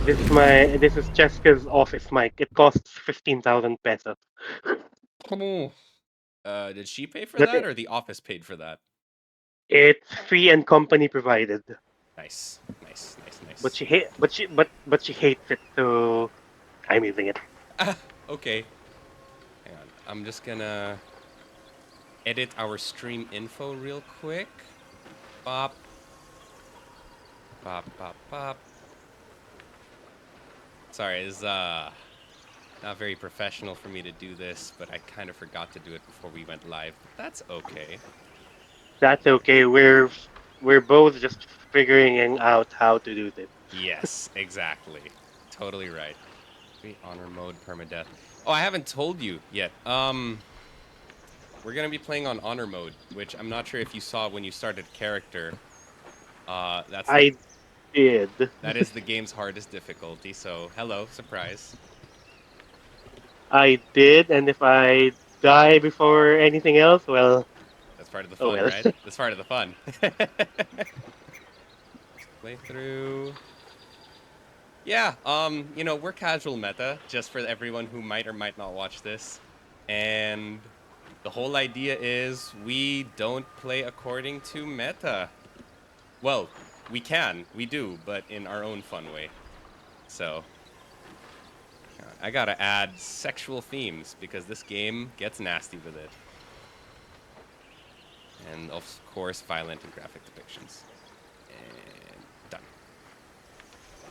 This is Cheska's office mic. It costs 15,000 pesos. Oh. Did she pay for But that, or the office paid for that? it's free and company provided. Nice, nice, nice, But nice. she hate but she hates it, so I'm using it. Okay. Hang on. I'm just gonna edit our stream info real quick. Bop, bop, bop, bop. Sorry, it's not very professional for me to do this, but I kind of forgot to do it before we went live. But that's okay. That's okay. We're both just figuring out how to do this. Yes, exactly. Totally right. Honor mode permadeath. Oh, I haven't told you yet. We're gonna be playing on honor mode, which I'm not sure if you saw when you started character. That's the I did. that is the game's hardest difficulty. So hello, surprise. I did, and if I die before anything else, well, That's part of the oh fun, well. right? That's part of the fun. Playthrough. Yeah, we're casual meta, just for everyone who might or might not watch this. And the whole idea is we don't play according to meta. Well, we do, but in our own fun way. So, I gotta add sexual themes because this game gets nasty with it. And of course, violent and graphic depictions. And done.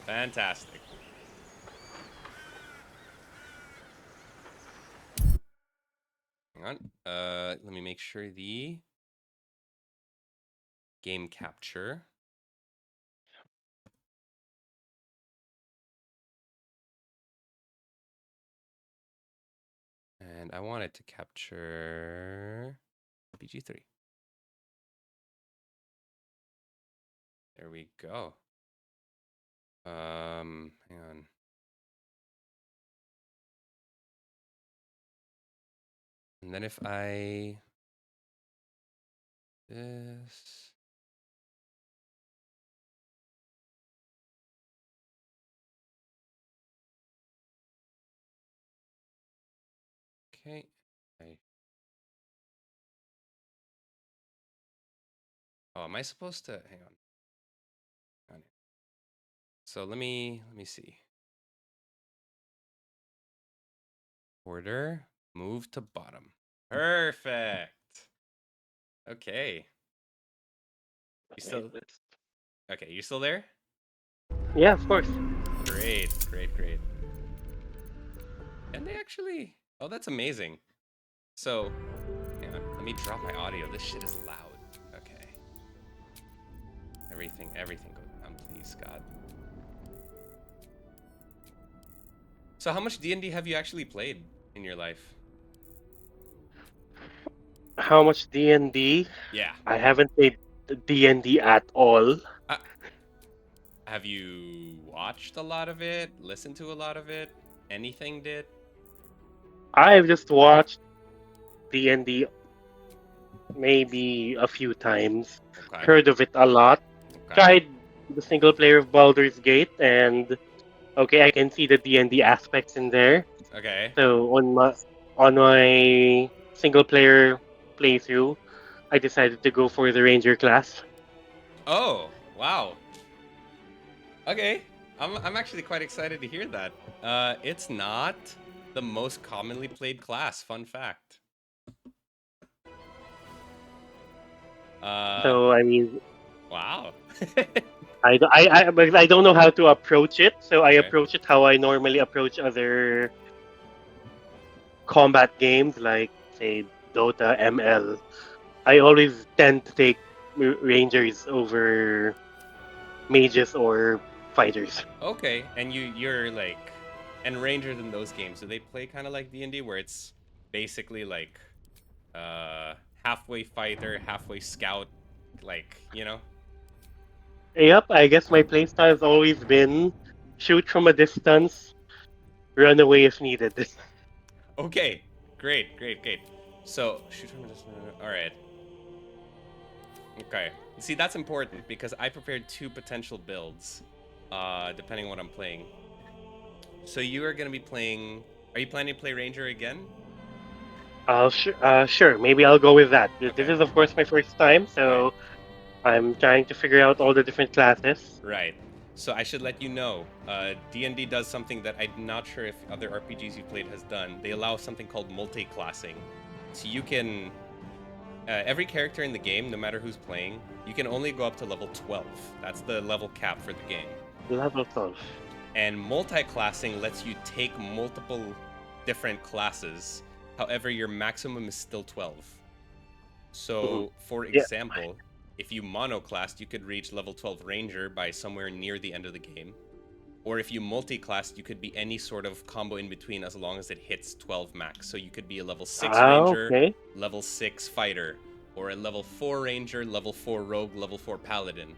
Fantastic. Hang on. Let me make sure the game capture. And I want it to capture BG3. There we go. Hang on. And then if I this okay. Oh, am I supposed to hang on. So let me see. Order, move to bottom. Perfect. Okay. You still okay? You still there? Yeah, of course. Great, great, great. And they actually. Oh, that's amazing. So, hang on. Let me drop my audio. This shit is loud. Okay. Everything go down, please, God. So, how much D&D have you actually played in your life? How much D&D? Yeah. I haven't played D&D at all. Uh, have you watched a lot of it? Listened to a lot of it? Anything did? I've just watched D&D maybe a few times, Okay. heard of it a lot, Okay. tried the single player of Baldur's Gate, and okay, I can see the D&D aspects in there. Okay. So on my single player playthrough, I decided to go for the ranger class. Oh, wow. Okay. I'm actually quite excited to hear that. It's not the most commonly played class, fun fact. Uh, So I mean, wow. but I don't know how to approach it. So I Okay. approach it how I normally approach other combat games, like say Dota, ML. I always tend to take rangers over mages or fighters. Okay, and you're like and rangers in those games. Do they play kind of like D&D where it's basically like uh halfway fighter, halfway scout, like, you know? Yep, I guess my playstyle has always been shoot from a distance, run away if needed. Okay. Great, great, great. So, shoot from a distance. All right. Okay. See, that's important because I prepared two potential builds. depending on what I'm playing. So you are gonna be playing. Are you planning to play Ranger again? Sure. Maybe I'll go with that. This Okay. is, of course, my first time, Right. so I'm trying to figure out all the different classes. Right. So I should let you know, D&D does something that I'm not sure if other RPGs you've played has done. They allow something called multi-classing. So you can, every character in the game, no matter who's playing, you can only go up to level 12. That's the level cap for the game. Level 12. And multi-classing lets you take multiple different classes. However, your maximum is still 12. Mhm. So, for Yeah. example, if you monoclassed, you could reach level 12 Ranger by somewhere near the end of the game. Or if you multi-classed, you could be any sort of combo in between as long as it hits 12 max. So you could be a level 6 Ranger, Okay. level 6 Fighter, or a level 4 Ranger, level 4 Rogue, level 4 Paladin.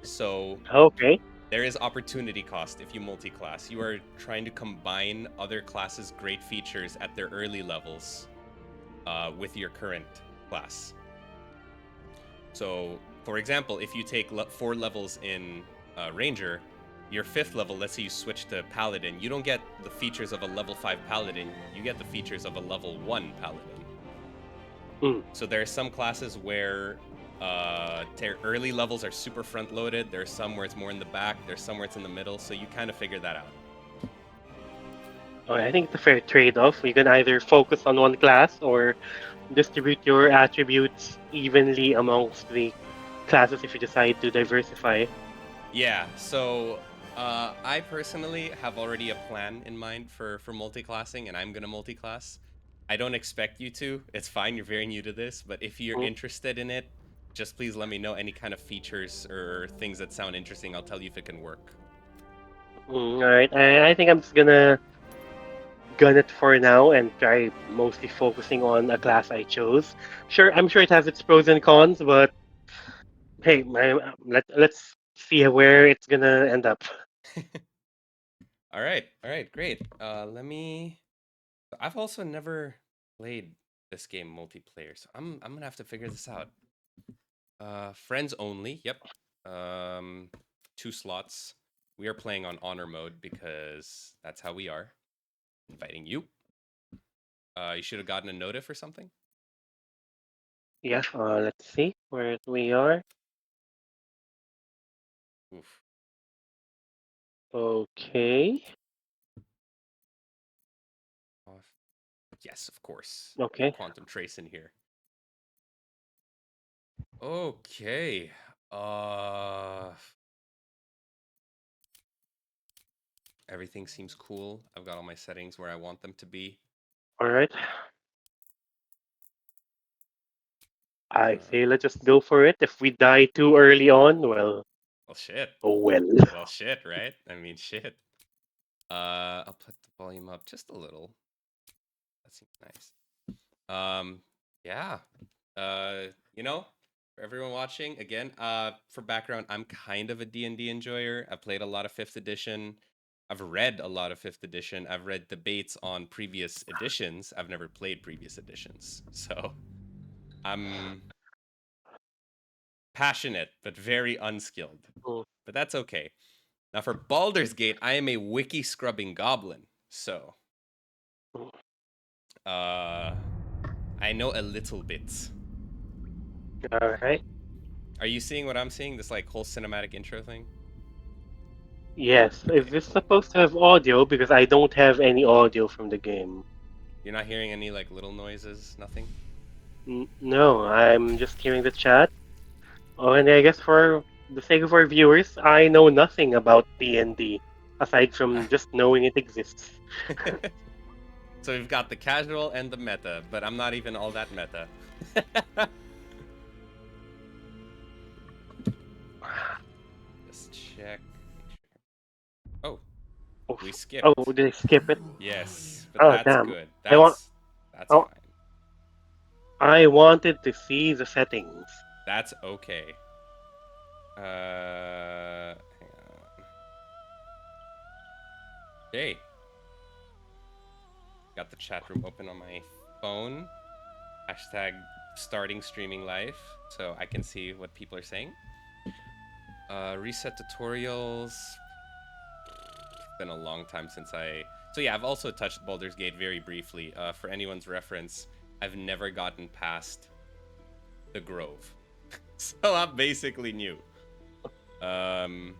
So Okay. there is opportunity cost if you multi-class. You are trying to combine other classes' great features at their early levels with your current class. So, for example, if you take 4 levels in Ranger, your 5th level, let's say you switch to Paladin, you don't get the features of a level 5 Paladin, you get the features of a level 1 Paladin. Mm. So there are some classes where their early levels are super front loaded, there's some where it's more in the back, there's some where it's in the middle, so you kind of figure that out. Okay, I think it's a fair trade-off. You can either focus on one class or distribute your attributes evenly amongst the classes if you decide to diversify. Yeah, so I personally have already a plan in mind for multi-classing, and I'm gonna multi-class. I don't expect you to. It's fine. You're very new to this, but if you're Mm. interested in it, just please let me know any kind of features or things that sound interesting. I'll tell you if it can work. All right. I think I'm just gonna gun it for now and try mostly focusing on a class I chose. Sure, I'm sure it has its pros and cons, but hey, let's see where it's gonna end up. All right, great. Let me. I've also never played this game multiplayer, so I'm gonna have to figure this out. Friends only. Yep. Um, 2 slots. We are playing on honor mode because that's how we are. Inviting you. You should have gotten a notif or something. Yeah, let's see where we are. Oof. Okay. Off. Yes, of course. Okay. Quantum trace in here. Okay. Uh, Everything seems cool. I've got all my settings where I want them to be. All right. I Uh, say let's just go for it. If we die too early on, well, well, shit. oh well. Well, shit, right? I mean, shit. I'll put the volume up just a little. That seems nice. Yeah. You know, for everyone watching, again, for background, I'm kind of a D&D enjoyer. I played a lot of 5th edition. I've read a lot of 5th edition. I've read debates on previous editions. I've never played previous editions. So, I'm passionate but very unskilled. Mm. But that's okay. Now for Baldur's Gate, I am a wiki scrubbing goblin. So, uh I know a little bit. All right. Are you seeing what I'm seeing? This like whole cinematic intro thing? Yes. Is Okay, this cool. supposed to have audio? Because I don't have any audio from the game. You're not hearing any like little noises, nothing? No, I'm just hearing the chat. Oh, and I guess for the sake of our viewers, I know nothing about D&D aside from just knowing it exists. So we've got the casual and the meta, but I'm not even all that meta. Just check. Oh, Oh, we skipped. oh, did I skip it? Yes, but Oh, that's damn. good. I want. That's Oh, fine. I wanted to see the settings. That's okay. Hang on. Hey, got the chat room open on my phone. Hashtag starting streaming live, so I can see what people are saying. Reset tutorials. been a long time since I. So yeah, I've also touched Baldur's Gate very briefly. For anyone's reference, I've never gotten past the Grove, so I'm basically new. Don't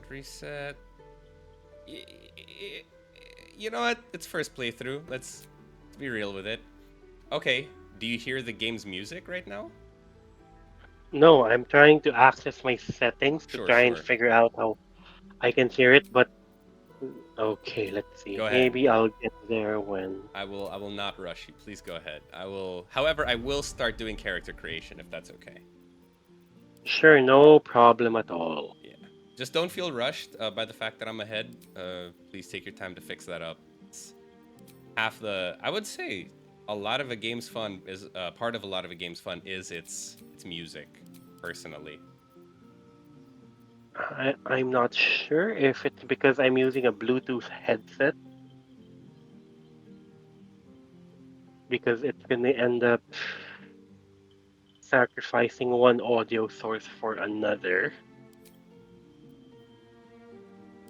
reset. You know what? It's first playthrough. Let's be real with it. Okay. Do you hear the game's music right now? No, I'm trying to access my settings to Sure, try and sure. figure out how I can hear it, but okay, let's see. Go ahead. Maybe I'll get there when. I will not rush you. Please go ahead. I will. However, I will start doing character creation if that's okay. Sure, no problem at all. Yeah. Just don't feel rushed by the fact that I'm ahead. Please take your time to fix that up. It's half the. I would say a lot of a game's fun is part of a lot of a game's fun is its music. Personally. I'm not sure if it's because I'm using a Bluetooth headset, because it's gonna end up sacrificing one audio source for another.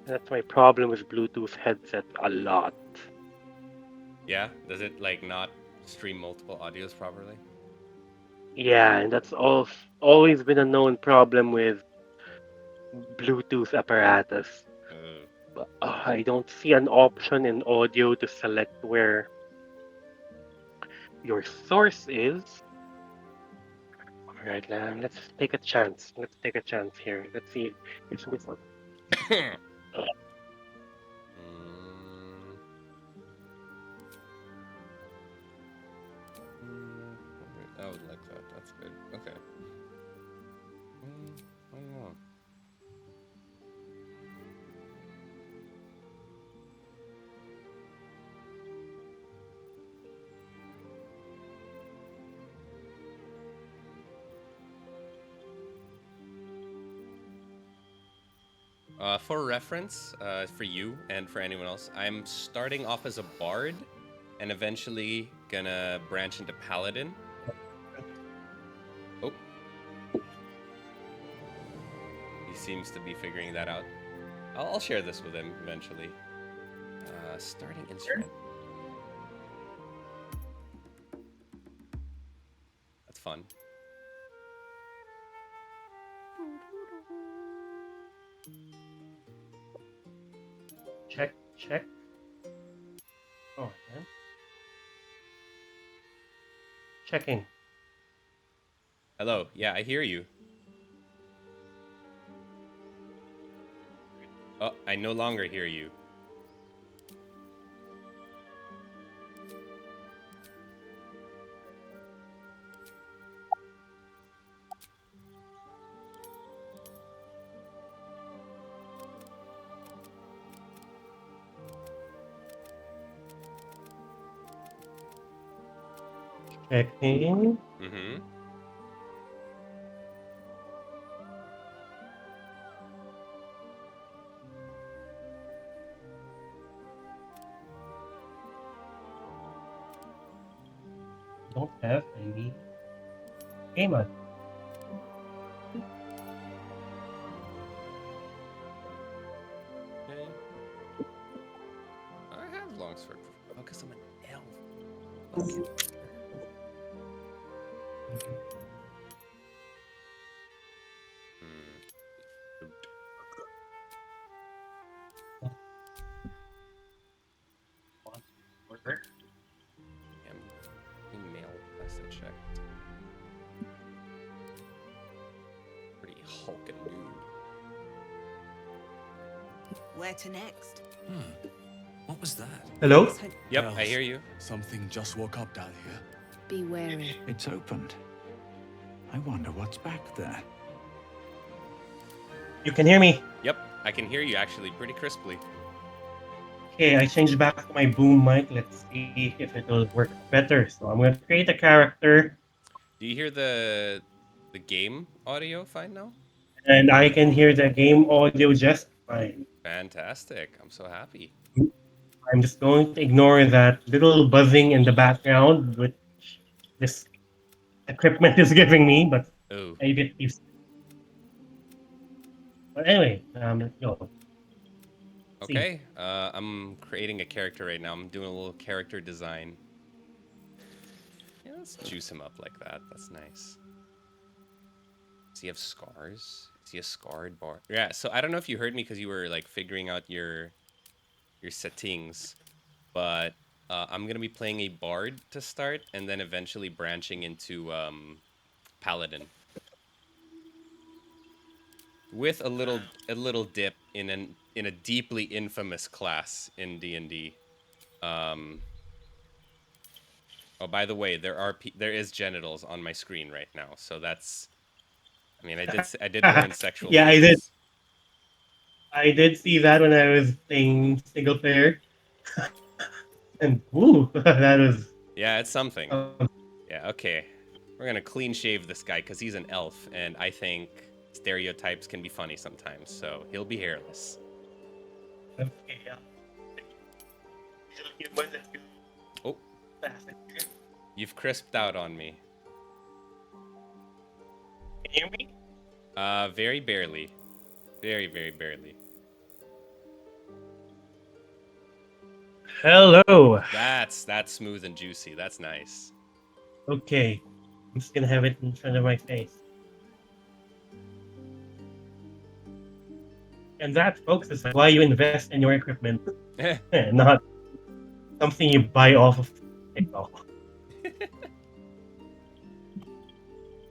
That's my problem with Bluetooth headset a lot. Yeah. Does it like not stream multiple audios properly? Yeah, and that's always been a known problem with Bluetooth apparatus. But, I don't see an option in audio to select where your source is. All right, let's take a chance. Let's take a chance here. Let's see if we I would like that. That's good. Okay. I don't know. For reference, for you and for anyone else, I'm starting off as a bard and eventually gonna branch into paladin. Oh. He seems to be figuring that out. I'll share this with him eventually. Starting instrument. That's fun. check. Oh, man. Checking. Hello. Yeah, I hear you. Oh, I no longer hear you. Checking. Mm-hmm. Don't have any game on. Okay. I have longsword. Oh, because I'm an elf. Okay. Order. Email message checked. Pretty hulking dude. Where to next? What was that? Hello? Let's hope- Yep, Girls, I hear you. Something just woke up down here. Be wary. It's opened. I wonder what's back there. You can hear me. Yep, I can hear you actually pretty crisply. Okay, I changed back to my boom mic. Let's see if it will work better. So I'm going to create a character, Do you hear the game audio fine now? and I can hear the game audio just fine. Fantastic. I'm so happy. I'm just going to ignore that little buzzing in the background, which this equipment is giving me, but Oh. maybe it keeps. But anyway, let's go. Okay, I'm creating a character right now. I'm doing a little character design. Yeah, let's juice him up like that. That's nice. Does he have scars? Is he a scarred bar? Yeah, so I don't know if you heard me because you were like figuring out your settings, but I'm gonna be playing a bard to start and then eventually branching into paladin with a little dip in a deeply infamous class in D&D. Um, oh, by the way, there is genitals on my screen right now, so that's. I mean, I did warn sexual Yeah, I did. themes. I did see that when I was playing single player, and woo, that was. Yeah, it's something. Um, Yeah, okay. We're gonna clean shave this guy because he's an elf, and I think stereotypes can be funny sometimes, so he'll be hairless. okay, yeah. Oh, you've crisped out on me. Can you hear me? Very barely. Very, very barely. Hello. That's smooth and juicy. That's nice. Okay, I'm just gonna have it in front of my face. And that, folks, is why you invest in your equipment, not something you buy off of TikTok.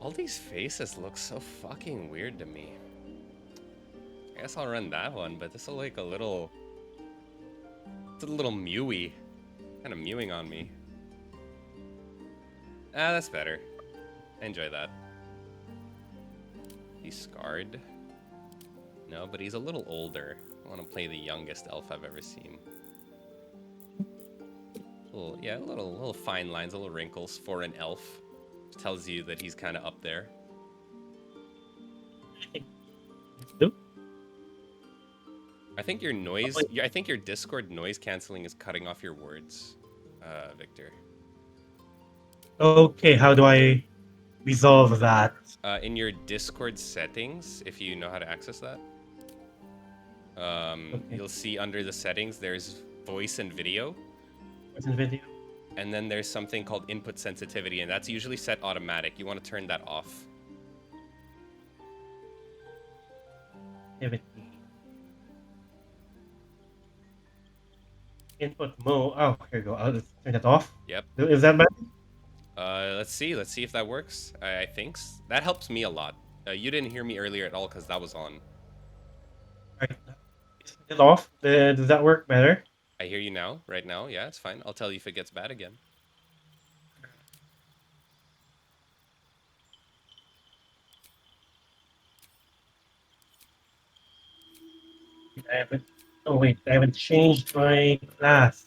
All these faces look so fucking weird to me. I guess I'll run that one, but this will like a little. It's a little mewy. Kind of mewing on me. Ah, that's better. I enjoy that. He's scarred. No, but he's a little older. I want to play the youngest elf I've ever seen. Little fine lines, little wrinkles for an elf. Tells you that he's kind of up there. I think your noise. I think your Discord noise canceling is cutting off your words, Victor. Okay, how do I resolve that? In your Discord settings, if you know how to access that, Okay. you'll see under the settings there's voice and video, What's in the video? and then there's something called input sensitivity, and that's usually set automatic. You want to turn that off. Activity. Input mode. Oh, here we go. I'll just turn that off. Yep. Is that better? Let's see. Let's see if that works. I think that helps me a lot. You didn't hear me earlier at all because that was on. Right. Is it off? Does that work better? I hear you now. Right now, yeah, it's fine. I'll tell you if it gets bad again. I haven't. Oh wait, I haven't changed my class.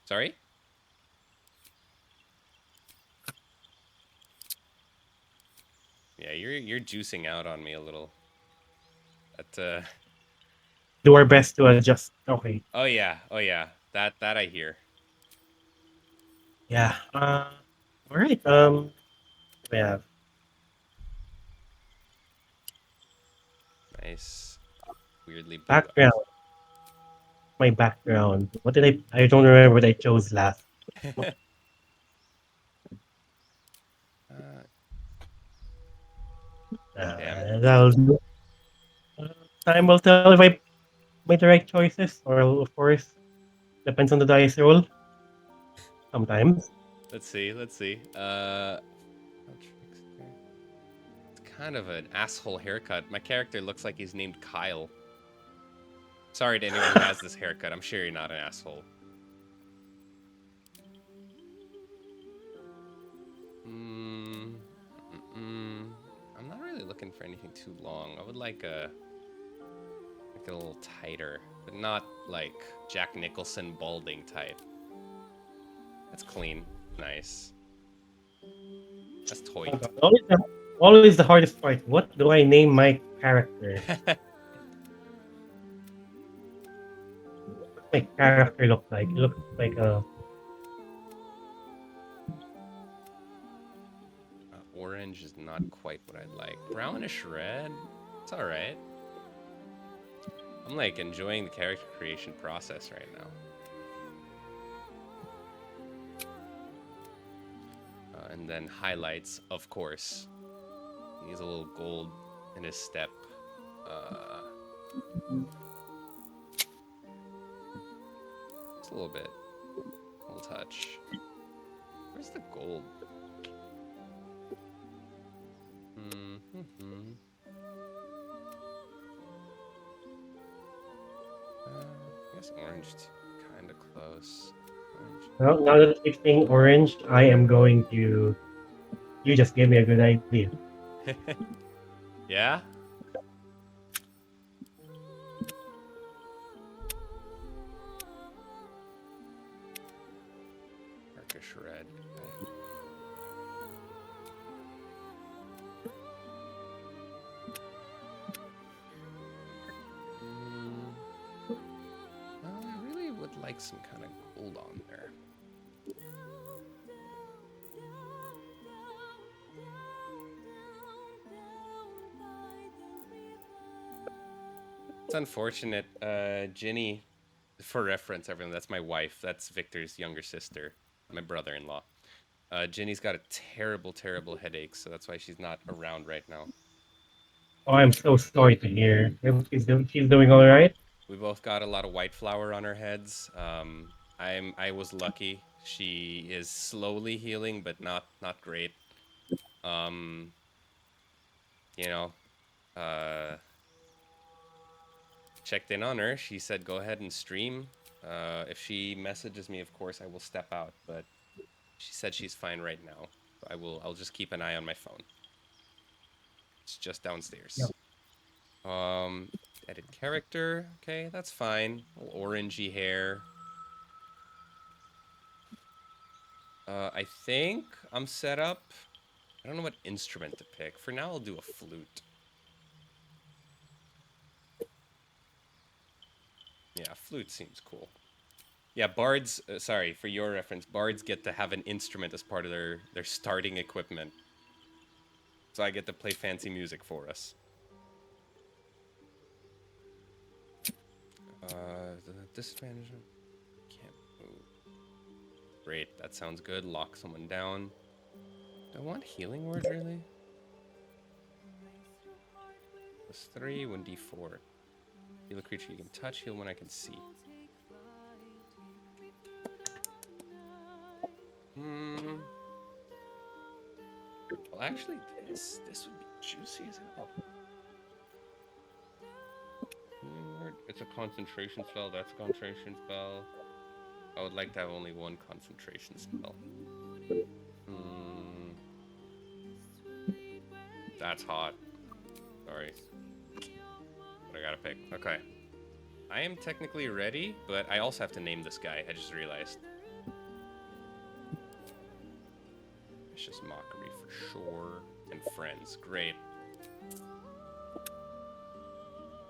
Sorry? Yeah, you're juicing out on me a little. Do our best to adjust. Okay. Oh yeah. That I hear. Yeah. All right. We have Nice. Weirdly blue background. My background. What did I don't remember what I chose last. Damn. That'll do. Time will tell if I made the right choices, or of course, depends on the dice roll. Sometimes. Let's see. It's kind of an asshole haircut. My character looks like he's named Kyle. Sorry to anyone who has this haircut. I'm sure you're not an asshole. I'm not really looking for anything too long. I would like a little tighter, but not like Jack Nicholson balding type. That's clean. Nice. That's toy. Always the hardest part. What do I name my character? What does my character look like? It looks like a. orange is not quite what I like. Brownish red, it's all right. I'm like enjoying the character creation process right now. And then highlights, of course. He needs a little gold in his step. Just a little bit. A little touch. Where's the gold? I guess orange kind of close. Orange. Well, now that you're saying orange, I am going to. You just gave me a good idea. Yeah? Darkish red. Okay. Well, I really would like some kind of gold on there. It's unfortunate. Ginny, for reference, everyone, that's my wife. That's Victor's younger sister, my brother-in-law. Ginny's got a terrible, terrible headache, so that's why she's not around right now. Oh, I'm so sorry to hear. She's doing all right. We both got a lot of white flour on our heads. I was lucky. She is slowly healing, but not great. You know, checked in on her. She said, "Go ahead and stream. If she messages me, of course, I will step out." But she said she's fine right now. I'll just keep an eye on my phone. It's just downstairs. Edit character. Okay, that's fine. A little orangey hair. I think I'm set up. I don't know what instrument to pick. For now, I'll do a flute. Yeah, flute seems cool. Yeah, bards, sorry, for your reference, bards get to have an instrument as part of their starting equipment. So I get to play fancy music for us. The disadvantage, can't move. Great, that sounds good. Lock someone down. Do I want healing word, really? +3, 1d4. Heal a creature you can touch, heal one I can see. Well, actually, this would be juicy as hell. It's a concentration spell. That's a concentration spell. I would like to have only one concentration spell. That's hot. Sorry. But I gotta pick. Okay. I am technically ready, but I also have to name this guy. I just realized. Vicious Mockery for sure. And Friends. Great.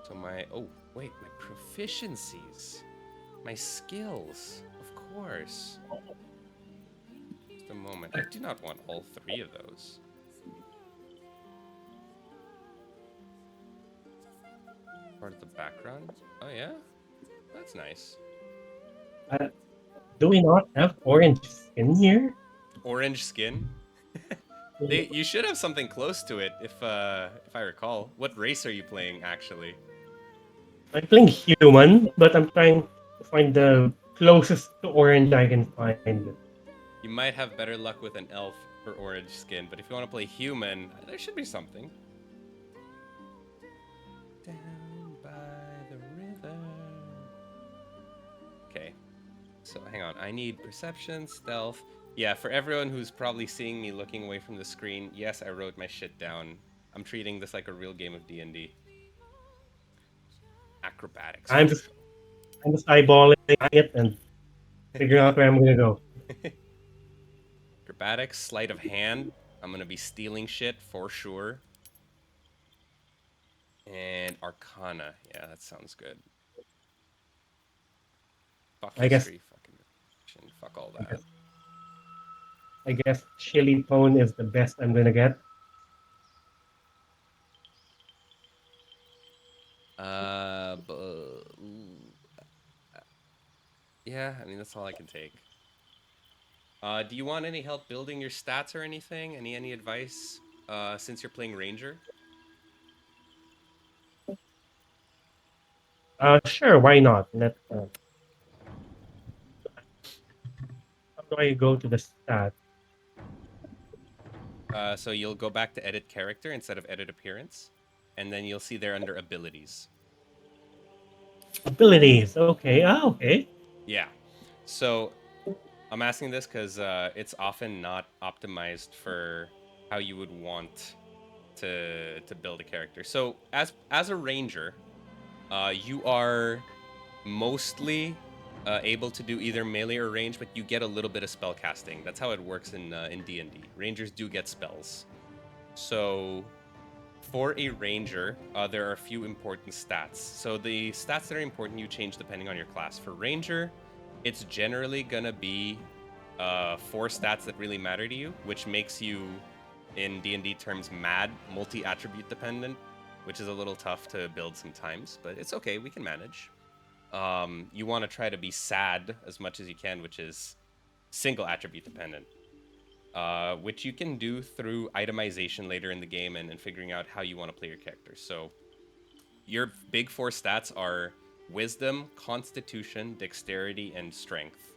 So oh, wait, my proficiencies. My skills. Of course. Just a moment. I do not want all 3 of those. Part of the background? Oh, yeah? That's nice. Do we not have orange skin here? Orange skin? You should have something close to it, if I recall. What race are you playing, actually? I'm playing human, but I'm trying to find the closest to orange I can find. You might have better luck with an elf for orange skin, but if you want to play human, there should be something. Down by the river. Okay. So hang on. I need perception, stealth. Yeah, for everyone who's probably seeing me looking away from the screen, yes, I wrote my shit down. I'm treating this like a real game of D&D. Acrobatics. I'm just eyeballing it and figuring out where I'm gonna go. Acrobatics, sleight of hand. I'm gonna be stealing shit for sure. And Arcana. Yeah, that sounds good. Fuck I guess- history, fucking fuck all that. I guess chili tone is the best I'm gonna get. Yeah, I mean that's all I can take. Do you want any help building your stats or anything? Any advice? Since you're playing ranger. Sure, why not? How do I go to the stat? So you'll go back to edit character instead of edit appearance, and then you'll see there under abilities. Abilities. Okay. Okay. Yeah. So I'm asking this because it's often not optimized for how you would want to build a character. So as a ranger, you are mostly able to do either melee or range, but you get a little bit of spell casting. That's how it works in D&D. Rangers do get spells. So for a ranger, there are a few important stats. So the stats that are important you change depending on your class. For ranger, it's generally gonna be 4 stats that really matter to you, which makes you, in D&D terms, mad, multi-attribute dependent, which is a little tough to build sometimes, but it's okay, we can manage. You want to try to be sad as much as you can, which is single attribute dependent, which you can do through itemization later in the game and figuring out how you want to play your character. So your big 4 stats are wisdom, constitution, dexterity, and strength.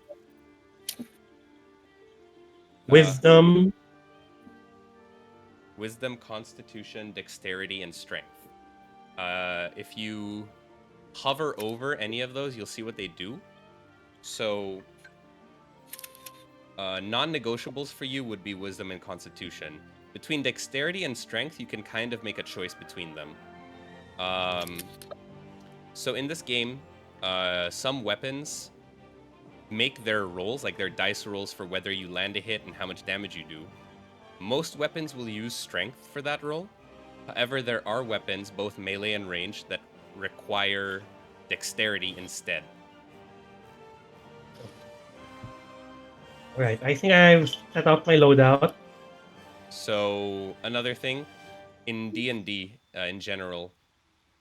Uh, Wisdom. wisdom, constitution, dexterity, and strength. If you hover over any of those, you'll see what they do. So non-negotiables for you would be wisdom and constitution. Between dexterity and strength, you can kind of make a choice between them. So in this game, some weapons make their rolls, like their dice rolls for whether you land a hit and how much damage you do. Most weapons will use strength for that roll. However, there are weapons, both melee and range, that require dexterity instead. Right. I think I've set up my loadout. So another thing, in D&D in general,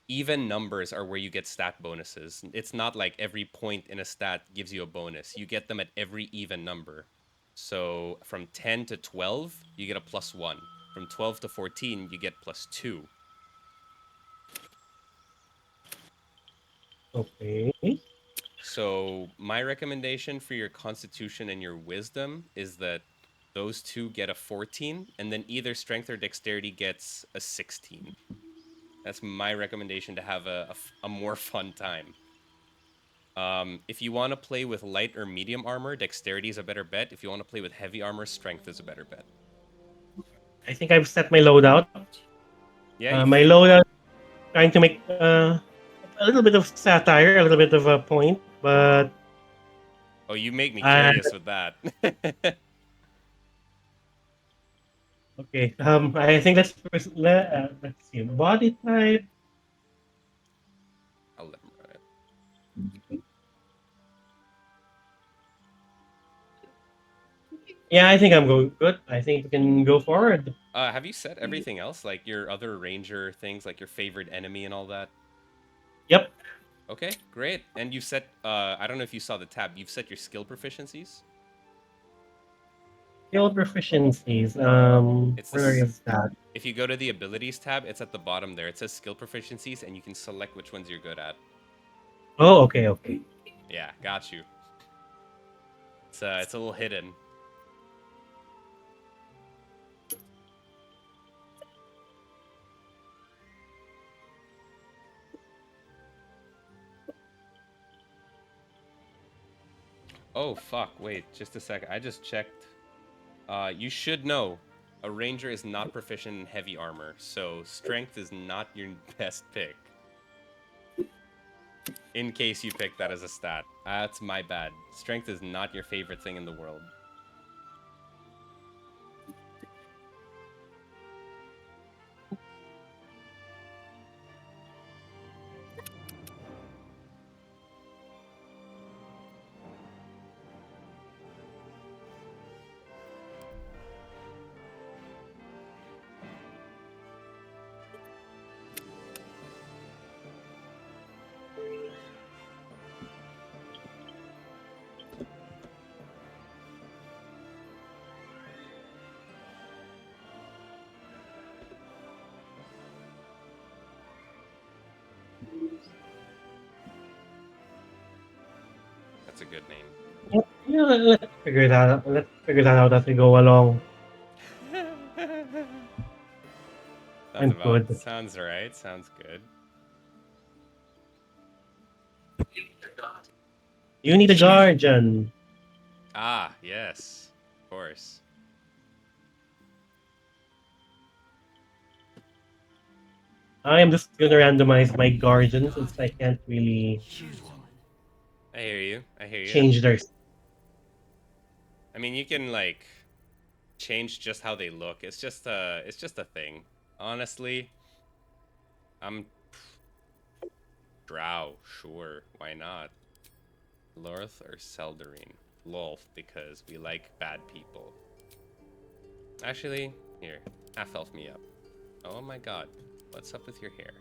even numbers are where you get stat bonuses. It's not like every point in a stat gives you a bonus. You get them at every even number. So from 10 to 12, you get a +1. From 12 to 14, you get +2. Okay. So my recommendation for your constitution and your wisdom is that those two get a 14, and then either strength or dexterity gets a 16. That's my recommendation to have a more fun time. If you want to play with light or medium armor, dexterity is a better bet. If you want to play with heavy armor, strength is a better bet. I think I've set my loadout. Yeah, you. My loadout trying to make a little bit of satire, a little bit of a point, but Oh, you make me uh, curious with that. okay. I think let's see. Body type. I'll let him run it. Yeah, I think I'm going good. I think we can go forward. Have you set everything else, like your other ranger things, like your favorite enemy and all that? Yep. Okay, great. And you set, I don't know if you saw the tab, you've set your skill proficiencies? Skill proficiencies. It's Where this. is that? If you go to the abilities tab, it's at the bottom there. It says skill proficiencies, and you can select which ones you're good at. Oh, okay, okay. Yeah, got you. It's a little hidden. Oh, fuck. Wait, just a second. I just checked. You should know a ranger is not proficient in heavy armor, so strength is not your best pick. In case you picked that as a stat. That's my bad. Strength is not your favorite thing in the world. That's a good name. Yeah, let's figure it out. Let's figure that out as we go along. Sounds I'm about good. sounds right. Sounds good. You need a guardian. Ah, yes, of course. I am just gonna randomize my guardian since I can't really I hear you. I hear you. change their. I mean, you can like change just how they look. It's just a thing. Honestly, I'm Drow, sure, why not? Lorth or Seldarine? Lolth, because we like bad people. Actually, here, half elf me up. Oh my god, what's up with your hair?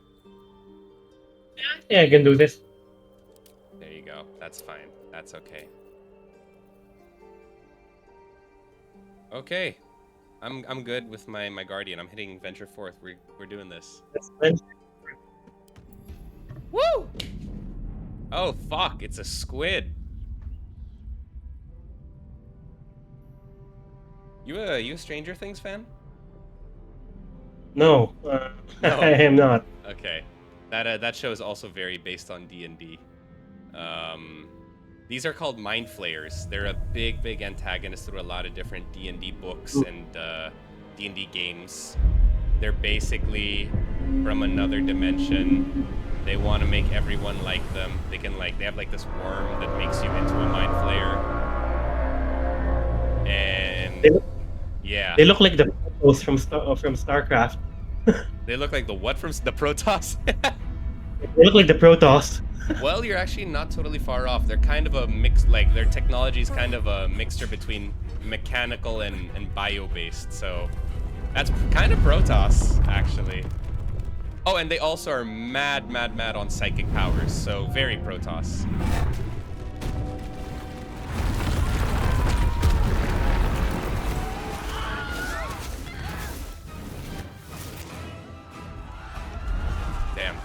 Yeah, I can do this. There you go. That's fine. That's okay. Okay. I'm good with my guardian. I'm hitting venture forth. We're doing this. That's fine. Woo! Oh fuck, it's a squid. You a Stranger Things fan? No, No. I am not. Okay. That show is also very based on D&D. These are called Mindflayers. They're a big antagonist through a lot of different D&D books and D&D games. They're basically from another dimension. They want to make everyone like them. They have like this worm that makes you into a Mindflayer. And They look, yeah, they look like the photos from StarCraft. they look like the what from the Protoss? They look like the Protoss. Well, you're actually not totally far off. They're kind of a mix, like their technology is kind of a mixture between mechanical and bio-based. So that's kind of Protoss, actually. Oh, and they also are mad on psychic powers. So very Protoss. Damn.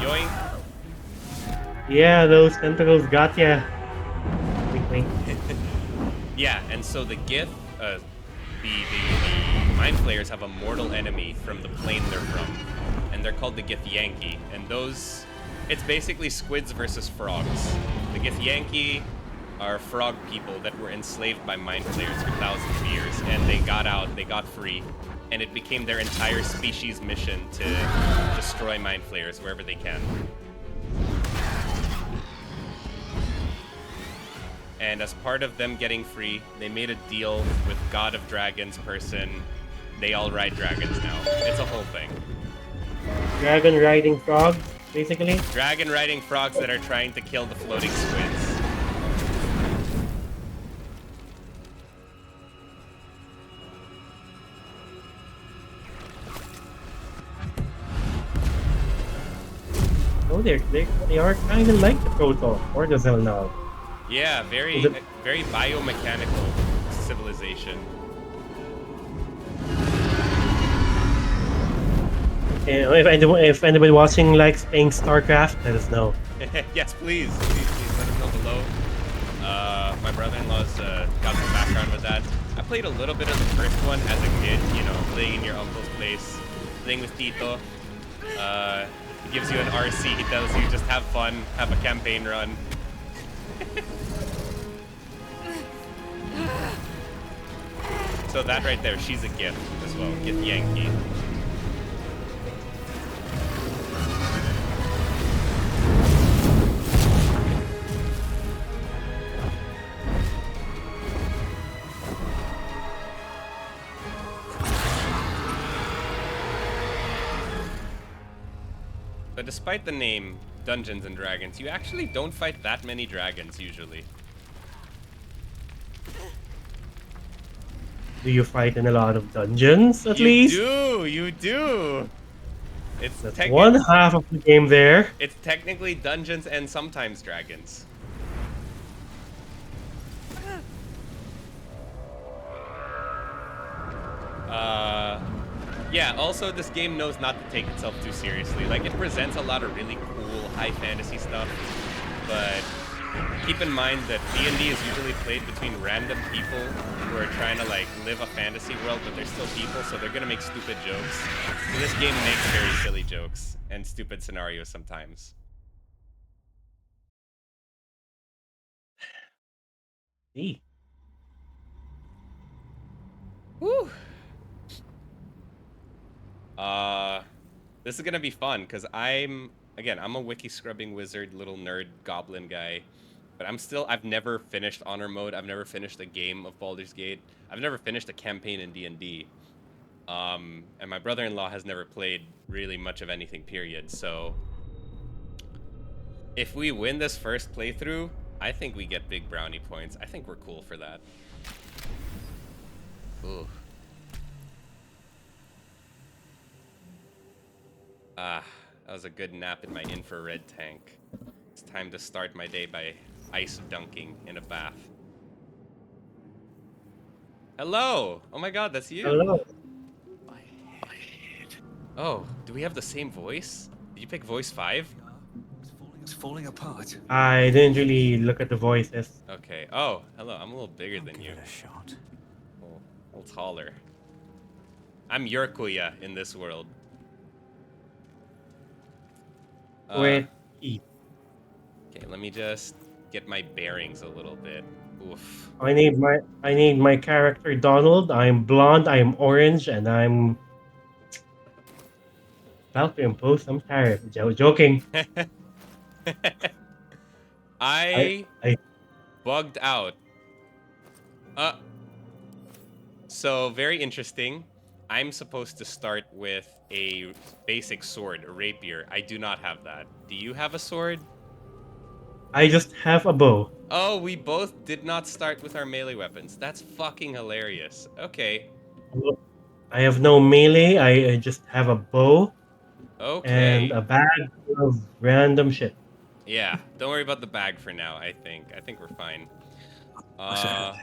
Yoink. Yeah, those tentacles got ya. Wink, wink. Yeah, and so the Gith, the Mind Flayers have a mortal enemy from the plane they're from, and they're called the Gith Yankee. And those, it's basically squids versus frogs. The Gith Yankee are frog people that were enslaved by Mind Flayers for thousands of years, and they got out, they got free, and it became their entire species' mission to destroy Mind Flayers wherever they can. And as part of them getting free, they made a deal with God of Dragons person. They all ride dragons now. It's a whole thing. Dragon riding frogs, basically. Dragon riding frogs that are trying to kill the floating squids. Oh, they are kind of like the Protoss or the Zelnov. Yeah, very biomechanical civilization. If anybody watching likes playing StarCraft, let us know. Yes, please let us know below. My brother-in-law's got some background with that. I played a little bit of the first one as a kid, you know, playing in your uncle's place, playing with Tito. He gives you an RC, he tells you just have fun, have a campaign run. So that right there, she's a Gith as well, Gith Yankee. But despite the name Dungeons and Dragons, you actually don't fight that many dragons usually. Do you fight in a lot of dungeons, at least? You do! It's That's one half of the game there. It's technically dungeons and sometimes dragons. Yeah, also this game knows not to take itself too seriously. Like, it presents a lot of really cool high fantasy stuff, but keep in mind that D&D is usually played between random people who are trying to, like, live a fantasy world, but they're still people, so they're gonna make stupid jokes. So this game makes very silly jokes and stupid scenarios sometimes. See. Woo! This is gonna be fun, because I'm a wiki scrubbing wizard, little nerd goblin guy. But I've never finished honor mode. I've never finished a game of Baldur's Gate. I've never finished a campaign in D&D. And my brother-in-law has never played really much of anything, period. So if we win this first playthrough, I think we get big brownie points. I think we're cool for that. Ooh. Ah, that was a good nap in my infrared tank. It's time to start my day by ice dunking in a bath. Hello! Oh my god, that's you! Hello. My head. Oh, do we have the same voice? Did you pick voice 5? It's falling apart. I didn't really look at the voices. Okay. Oh, hello. I'm a little bigger I'll than give you. it a shot. A little taller. I'm your Kuya in this world. Wait. Okay, let me just get my bearings a little bit. Oof. I need my character Donald. I'm blonde, I'm orange, and I'm about to impose some tariff. Joking. I I bugged out. So very interesting. I'm supposed to start with a basic sword, a rapier. I do not have that. Do you have a sword? I just have a bow. Oh, we both did not start with our melee weapons. That's fucking hilarious. Okay. I have no melee. I just have a bow and Okay. a bag of random shit. Yeah, don't worry about the bag for now, I think. I think we're fine. What's ahead?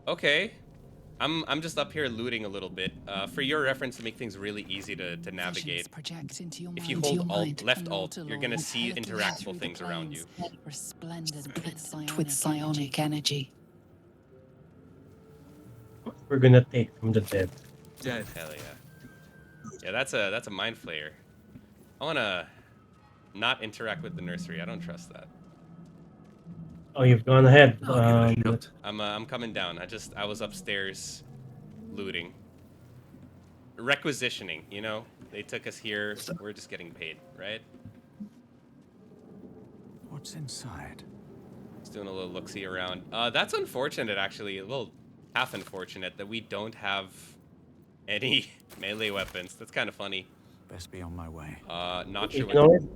Okay. I'm just up here looting a little bit. For your reference, to make things really easy to navigate. Project into your If you mind. hold Alt, left Alt, you're gonna see interactable things around you. Resplendent with psionic energy. We're gonna take from the dead. Dead. Hell yeah. Yeah, that's a Mindflayer. I wanna not interact with the nursery. I don't trust that. Oh, you've gone ahead. I'll give it a shot. I'm coming down. I was upstairs looting. Requisitioning, you know? They took us here. We're just getting paid, right? What's inside? Just doing a little look-see around. That's unfortunate, actually. A little half unfortunate that we don't have any melee weapons. That's kind of funny. Best be on my way. Not You sure can what. always,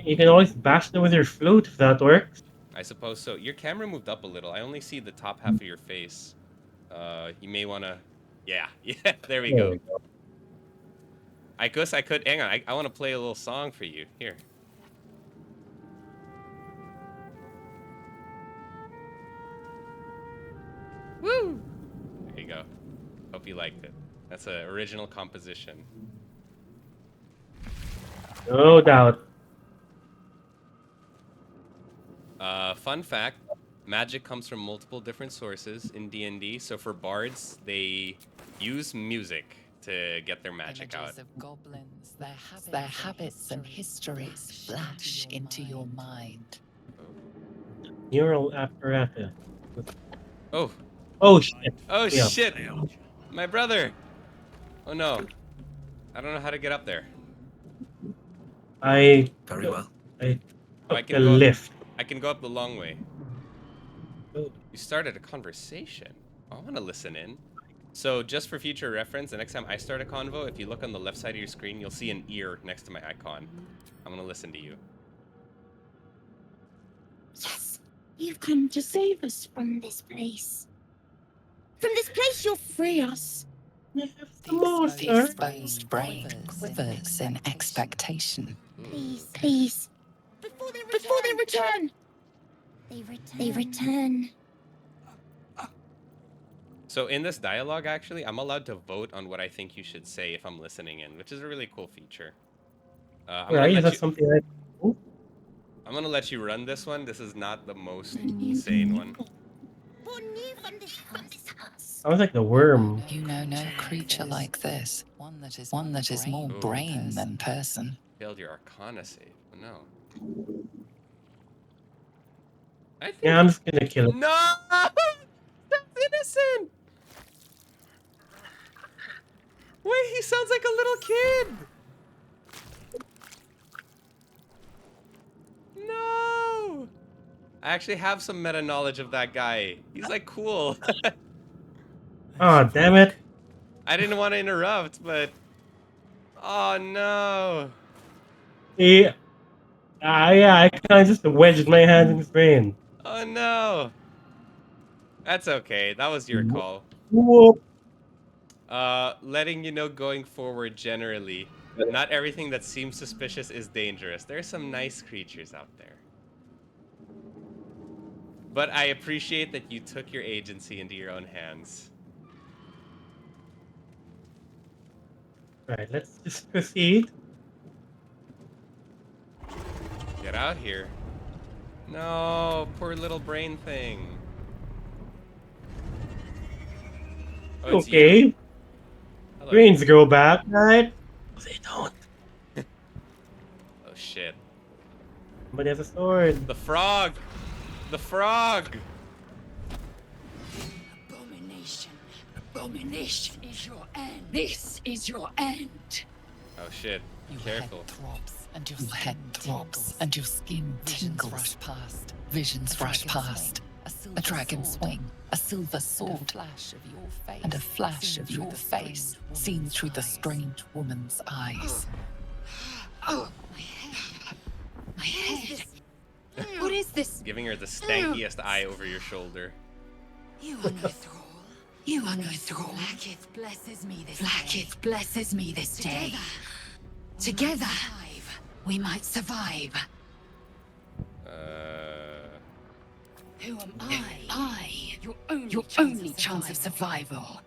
you can always bash them with your flute if that works. I suppose so. Your camera moved up a little. I only see the top half of your face. You may want to... Yeah, yeah, there we go. I guess I could... Hang on, I want to play a little song for you. Here. Woo! There you go. Hope you liked it. That's an original composition. No doubt. Fun fact, magic comes from multiple different sources in D&D. So for bards, they use music to get their magic out. Of goblins, their habits and histories flash into your mind. Neural apparatus. Oh, Oh shit. oh Yeah. shit! My brother! Oh no. I don't know how to get up there. I Very well. I Oh, I took can the go. lift. I can go up the long way. Oh. You started a conversation. I want to listen in. So just for future reference, the next time I start a convo, if you look on the left side of your screen, you'll see an ear next to my icon. I'm gonna listen to you. Yes, you've come to save us from this place. From this place, you'll free us. The monster. Exposed brain quivers in expectation. Please, please. Before they return. They return. So in this dialogue, actually, I'm allowed to vote on what I think you should say if I'm listening in, which is a really cool feature. Right? Is that something I? I'm gonna let you run this one. This is not the most insane one. Born new from this house. Sounds like the worm. You know no creature like this. One that is more Ooh. brain than person. Failed your Arcana save. Oh no. I think. Yeah, I'm just gonna kill it. No! That's innocent! Wait, he sounds like a little kid! No! I actually have some meta knowledge of that guy. He's like cool. Oh, damn it. I didn't want to interrupt, but... Oh no! Yeah, I kind of just wedged my hand in his brain. Oh no! That's okay, that was your call. Whoop. Letting you know going forward generally, not everything that seems suspicious is dangerous. There are some nice creatures out there. But I appreciate that you took your agency into your own hands. Alright, let's just proceed. Get out here. No, poor little brain thing. Oh, it's Okay. you. Hello. Brains grow back, right? They don't. Oh shit. Somebody has a sword. The frog! The frog! Abomination. Abomination is your end. This is your end. Oh shit. Careful. Your head drops and your skin tingles. Rush past. Visions rush past. A dragon swing, a silver sword, and a flash of your face seen through the strange woman's eyes. Oh, my head. What is this? Giving her the stankiest eye over your shoulder. You are no thrall. You are no thrall. Blackith blesses me this Blackith blesses me this day. Together, we might survive. Who am I? Your only chance of survival.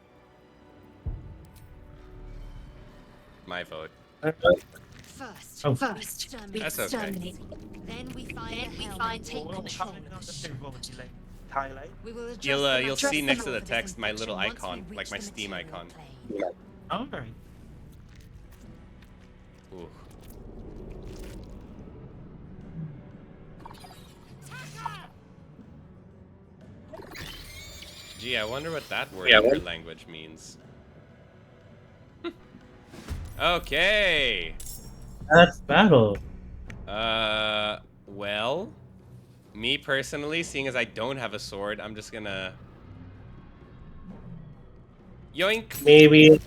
My vote. First, Oh. first, we That's okay. exterminate. Then we find take control. We will adjust You'll the see map- next to the adjust text my little once we icon, reach like my the Steam material icon. plane. Alright. Ooh. Gee, I wonder what that word in your language means. Okay. That's battle. Well, me personally, seeing as I don't have a sword, I'm just gonna... Yoink! Maybe.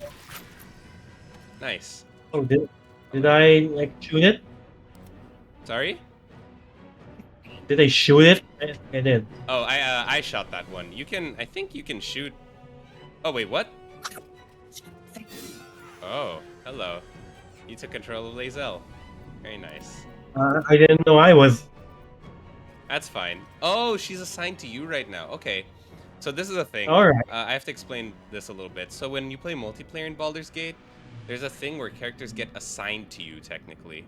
Nice. Oh, did I like shoot it? Sorry? Did I shoot it? I did. Oh, I shot that one. You can, I think you can shoot... Oh, wait, what? Oh, hello. You took control of Lae'zel. Very nice. I didn't know I was. That's fine. Oh, she's assigned to you right now. Okay. So this is a thing. Alright. I have to explain this a little bit. So when you play multiplayer in Baldur's Gate, there's a thing where characters get assigned to you, technically.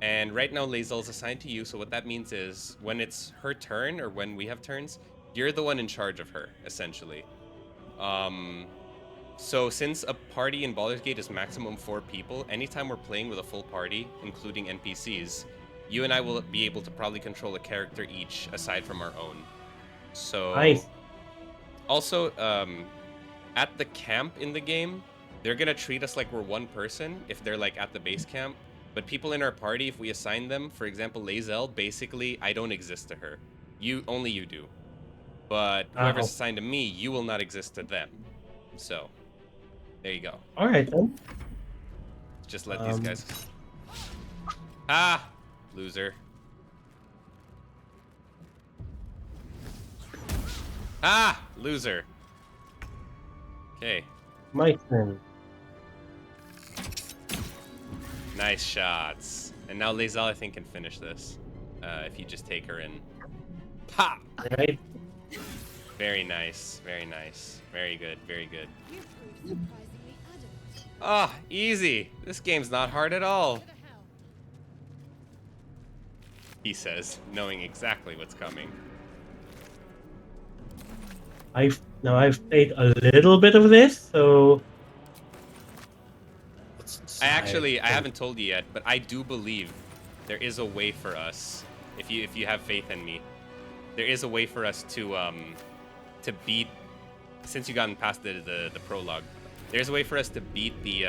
And right now, Lae'zel's assigned to you, so what that means is, when it's her turn, or when we have turns, you're the one in charge of her, essentially. So since a party in Baldur's Gate is maximum 4 people, anytime we're playing with a full party, including NPCs, you and I will be able to probably control a character each, aside from our own. So... Nice. Also, at the camp in the game, they're gonna treat us like we're one person if they're like at the base camp. But people in our party, if we assign them, for example, Lae'zel, basically, I don't exist to her. Only you do. But whoever's Ow. assigned to me, you will not exist to them. So, there you go. Alright then. Just let these guys... Ah! Loser. Ah! Loser. Okay. My turn. Nice shots. And now Lae'zel, I think, can finish this. If you just take her in. Pa! Alright. Very nice. Very nice. Very good. Very good. You proved surprisingly adamant. Ah, easy. This game's not hard at all. He says, knowing exactly what's coming. I've played a little bit of this, so I haven't told you yet, but I do believe there is a way for us, if you have faith in me, there is a way for us to beat, since you gotten past the prologue, there's a way for us to beat the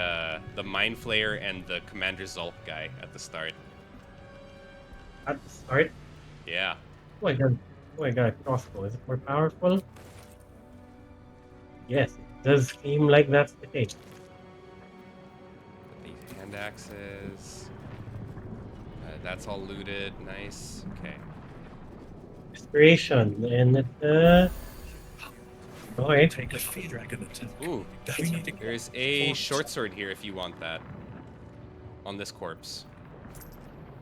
Mindflayer and the Commander Zhalk guy at the start. at the start. Yeah. Oh my god, crossbow. Is it more powerful? Yes, it does seem like that's the case. These hand axes. That's all looted. Nice. Okay. Inspiration, and alright. Take a free dragon attack. Ooh. Definitely. There's a short sword here if you want that. On this corpse.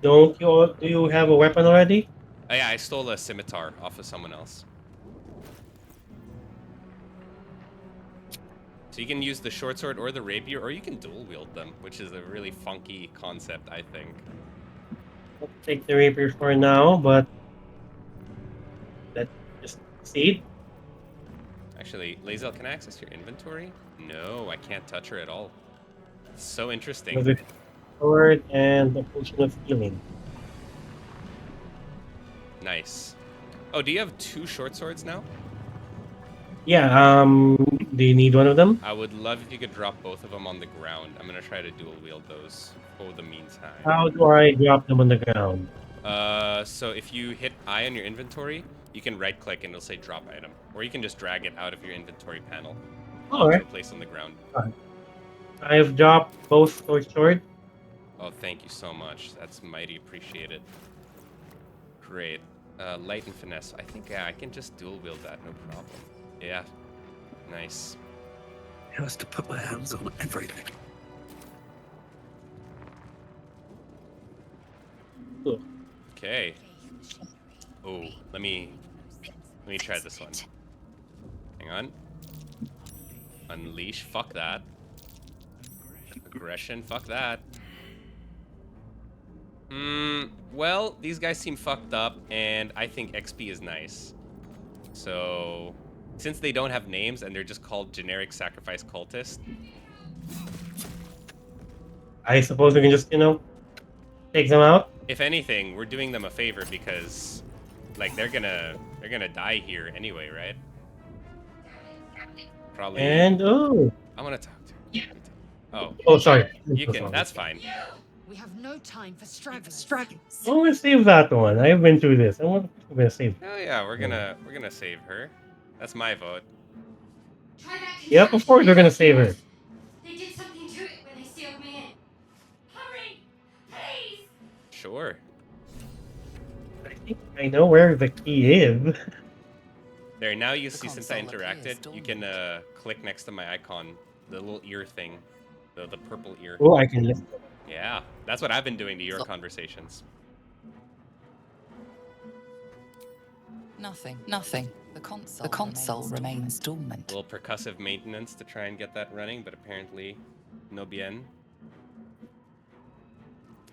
Do you have a weapon already? Oh yeah, I stole a scimitar off of someone else. So you can use the short sword or the rapier, or you can dual wield them, which is a really funky concept, I think. I'll take the rapier for now, but let's just proceed. Actually, Lazel, can I access your inventory? No, I can't touch her at all. It's so interesting. With the sword and the potion of healing. Nice. Oh, do you have 2 short swords now? Yeah, do you need one of them? I would love if you could drop both of them on the ground. I'm gonna try to dual wield those for the meantime. How do I drop them on the ground? So if you hit I on your inventory, you can right click and it'll say drop item. Or you can just drag it out of your inventory panel to a Alright. place on the ground. I've dropped both short swords. Oh, thank you so much. That's mighty appreciated. Great. Light and finesse. I think, yeah, I can just dual wield that, no problem. Yeah. Nice. He has to put my hands on everything. Okay. Oh, let me try this one. Hang on. Unleash. Fuck that. Aggression. Fuck that. Well, these guys seem fucked up, and I think XP is nice. So, since they don't have names and they're just called generic sacrifice cultist, I suppose we can just, take them out. if anything, we're doing them a favor because, like, they're gonna die here anyway, right? Probably. And I want to talk to her. oh, sorry. You can. That's fine. We have no time for stragglers. I want to save that one. I've been through this. I'm gonna save. Oh yeah, we're gonna save her. That's my vote. Try that Yep, of course we're gonna save her. They did something to it when they sealed me in. Hurry! Please! Sure. I think I know where the key is. There, now you The see, since I console appears interacted, you can click next to my icon, the little ear thing, the purple ear. Oh, I can lift it. Yeah, that's what I've been doing to your conversations. Nothing. The console remains A dormant. little percussive maintenance to try and get that running, but apparently, no bien.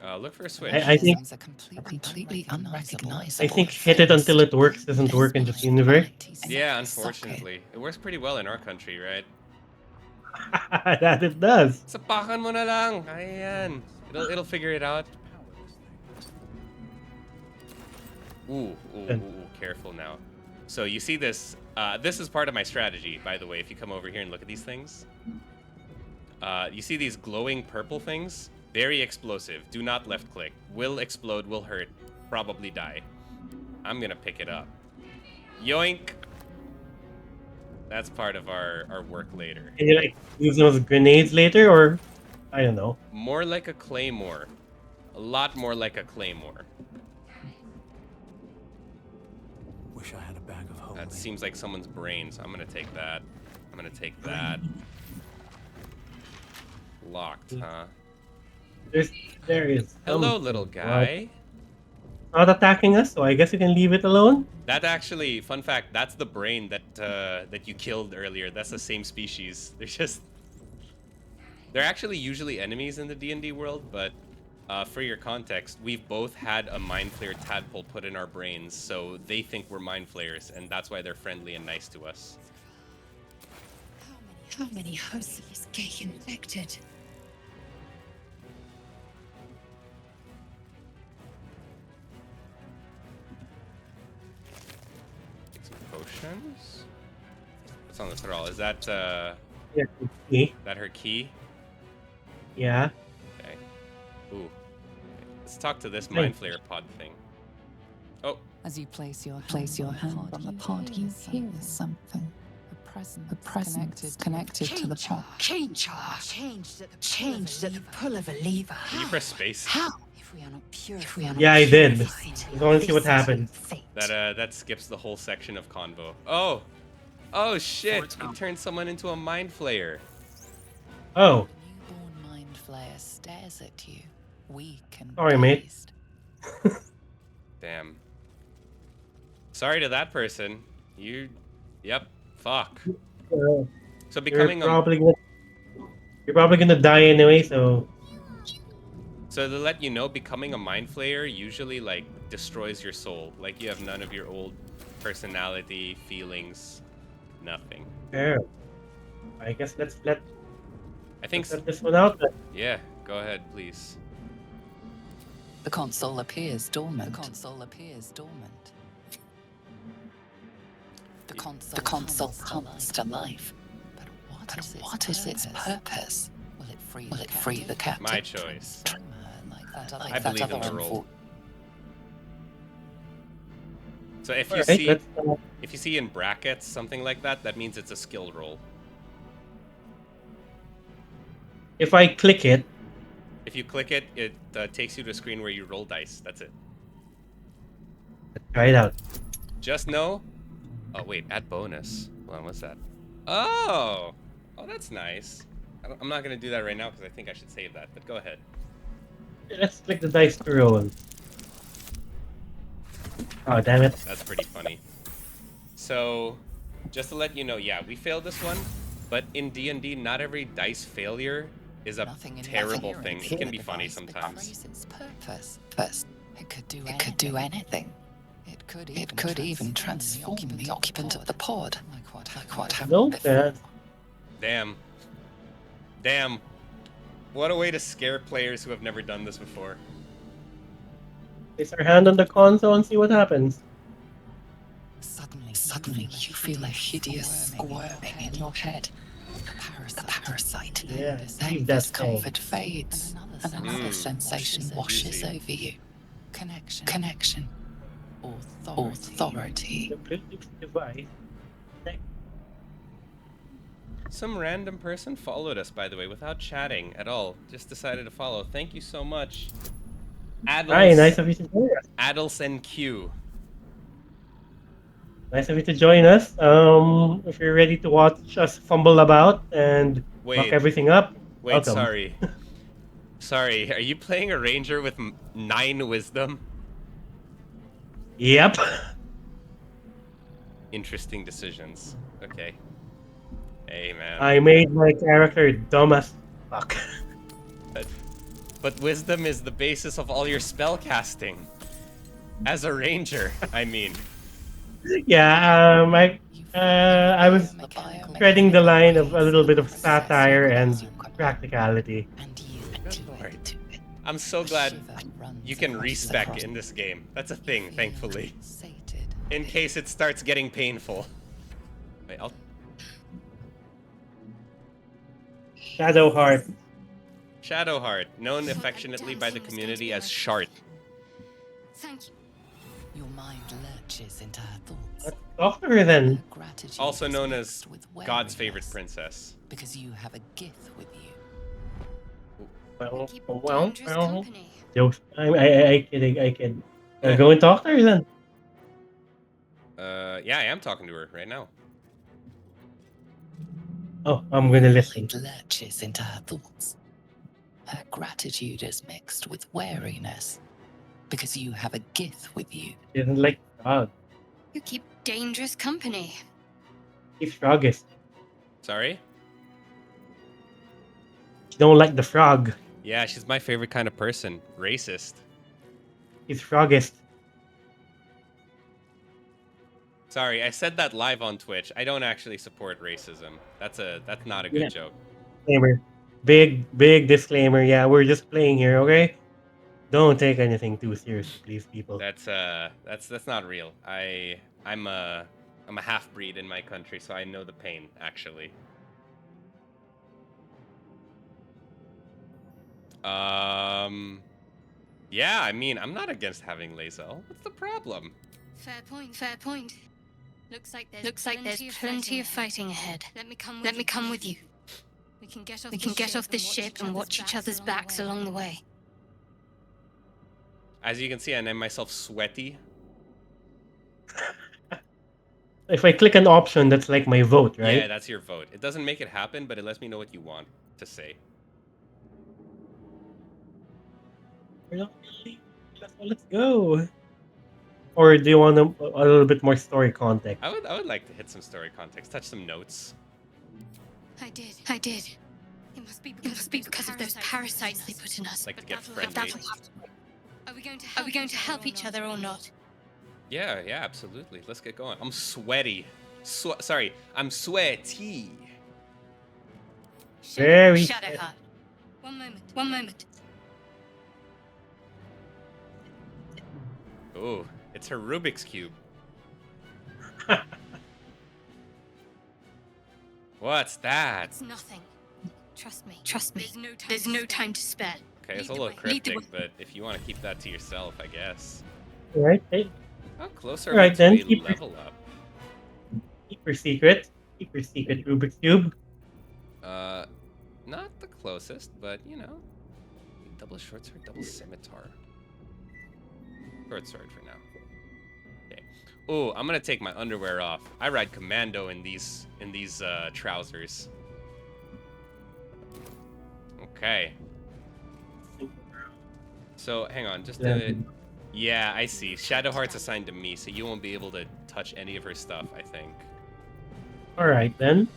Look for a switch. I think- Mechanisms are completely unrecognizable. I think hit it until it works doesn't work in this universe. Yeah, unfortunately. It works pretty well in our country, right? That it does. Sapakan mo na lang. Kaya yan. It'll figure it out. Ooh, careful now. So you see this, this is part of my strategy, by the way, if you come over here and look at these things. You see these glowing purple things? Very explosive. Do not left click. Will explode, will hurt, probably die. I'm gonna pick it up. Yoink! That's part of our work later. Can you use those grenades later, or I don't know. More like a claymore. A lot more like a claymore. Wish I had a bag of holding. That seems like someone's brain, so I'm gonna take that. I'm gonna take that. Locked, huh? There is. Hello, something. little guy. not attacking us, so I guess you can leave it alone. That actually, fun fact, that's the brain that you killed earlier. That's the same species. They're actually usually enemies in the D&D world, but for your context, we've both had a Mindflayer tadpole put in our brains, so they think we're Mindflayers, and that's why they're friendly and nice to us. How many hosts of this gay infected? Take some potions. What's on the thrall? Is that Yeah. See? that her key? Yeah. Okay. Ooh. Let's talk to this Thanks. Mindflayer pod thing. Oh, As you place your hand on the pod, you hear something. A presence connected to the pod. Changed at the pull of a lever. can you press space? How? If we are not pure. Yeah, I did. We're going to see what happens. That skips the whole section of convo. Oh. Oh shit! He turned someone into a Mindflayer. Oh, A newborn mind flayer stares at you, weak and Sorry, mate. dazed. Damn. Sorry to that person. Yep. Fuck. uh, So you're becoming a probably gonna die anyway. So So to let you know, becoming a Mind Flayer usually like destroys your soul. Like you have none of your old personality, feelings, nothing. yeah. I guess let's let I think this one out. Then. yeah, go ahead, please. The console appears dormant. The console comes to life. But what is its purpose? Will it free the captive? My choice. Like I that believe in other the one role. So if you Alright, see let's, if you see in brackets something like that, that means it's a skill roll. if I click it, If you click it, it takes you to a screen where you roll dice. That's it. let's try it out. Just know. Oh wait, add bonus. Hold on, what's that? Oh, that's nice. I'm not gonna do that right now because I think I should save that. But go ahead. Let's click the dice to roll. Oh damn it! That's pretty funny. So, just to let you know, yeah, we failed this one, but in D&D, not every dice failure is a terrible thing. It can be funny sometimes. Its purpose. First, it could do anything. It could even transform the occupant of the pod, like what happened No, before. Damn. What a way to scare players who have never done this before. Place our hand on the console and see what happens. Suddenly, you feel a hideous squirming in your head. The parasite. Yeah, Then leave that discomfort fades, and another Mm. sensation washes Juicy. over you. Connection. Authority. The Bluetooth device. Some random person followed us, by the way, without chatting at all. Just decided to follow. Thank you so much. Hi, nice of you to join us. Adels and Q. Nice of you to join us. If you're ready to watch us fumble about and fuck Wait, everything up, wait, welcome. sorry. Sorry, are you playing a ranger with 9 wisdom? Yep. Interesting decisions. Okay. Hey, man. I made my character dumb as fuck. But wisdom is the basis of all your spell casting. As a ranger, I mean. Yeah, I was treading the line of a little bit of satire and practicality. I'm so glad you can respec in this game. That's a thing, thankfully. In case it starts getting painful. Wait, Shadowheart. Shadowheart, known affectionately by the community as Shart. Thank you. Your mind lurches into her thoughts. Let's talk to her then. Her gratitude Also is known mixed as with God's favorite wariness, princess. because you have a gift with you. Well, Keep well, dangerous well. company. Jokes. I kid. Go and talk to her then. Yeah, I am talking to her right now. Oh, I'm gonna listen. Mind lurches into her thoughts. Her gratitude is mixed with wariness, because you have a gith with you. She doesn't like frog. You keep dangerous company. He's frogist. Sorry? She don't like the frog. Yeah, she's my favorite kind of person. Racist. He's frogist. Sorry, I said that live on Twitch. I don't actually support racism. That's not a good Yeah. joke. Disclaimer. Big disclaimer. Yeah, we're just playing here, okay? Don't take anything too seriously, please, people. That's not real. I'm a half breed in my country, so I know the pain actually. Yeah, I mean, I'm not against having Lae'zel. What's the problem? Fair point. Fair point. Looks like there's plenty of fighting ahead. Let me come with you. We can get off this ship and watch each other's backs along the way. As you can see, I named myself Sweaty. If I click an option, that's like my vote, right? Yeah, that's your vote. It doesn't make it happen, but it lets me know what you want to say. Let's go. Or do you want a little bit more story context? I would like to hit some story context, touch some notes. I did. It must be because of those parasites they put in us. Like to get But friendly. Are we going to help each other or not? Yeah, absolutely. Let's get going. I'm sweaty. Sorry, I'm sweaty. Very Shadowheart. One moment. Ooh, it's her Rubik's Cube. What's that? It's nothing. Trust me. There's no time to spare. Okay, it's a Lead the little way. Lead the cryptic, but if you want to keep that to yourself, I guess. Right. Hey, How close are Alright, we then, to a keep level up? keep your secret. Keep your secret, Rubik's Cube. Not the closest, but you know. Double short sword, double scimitar. Short sword for now. Okay. Oh, I'm gonna take my underwear off. I ride commando in these trousers. Okay. So hang on, just a. Yeah, I see. Shadowheart's assigned to me, so you won't be able to touch any of her stuff, I think. Alright then.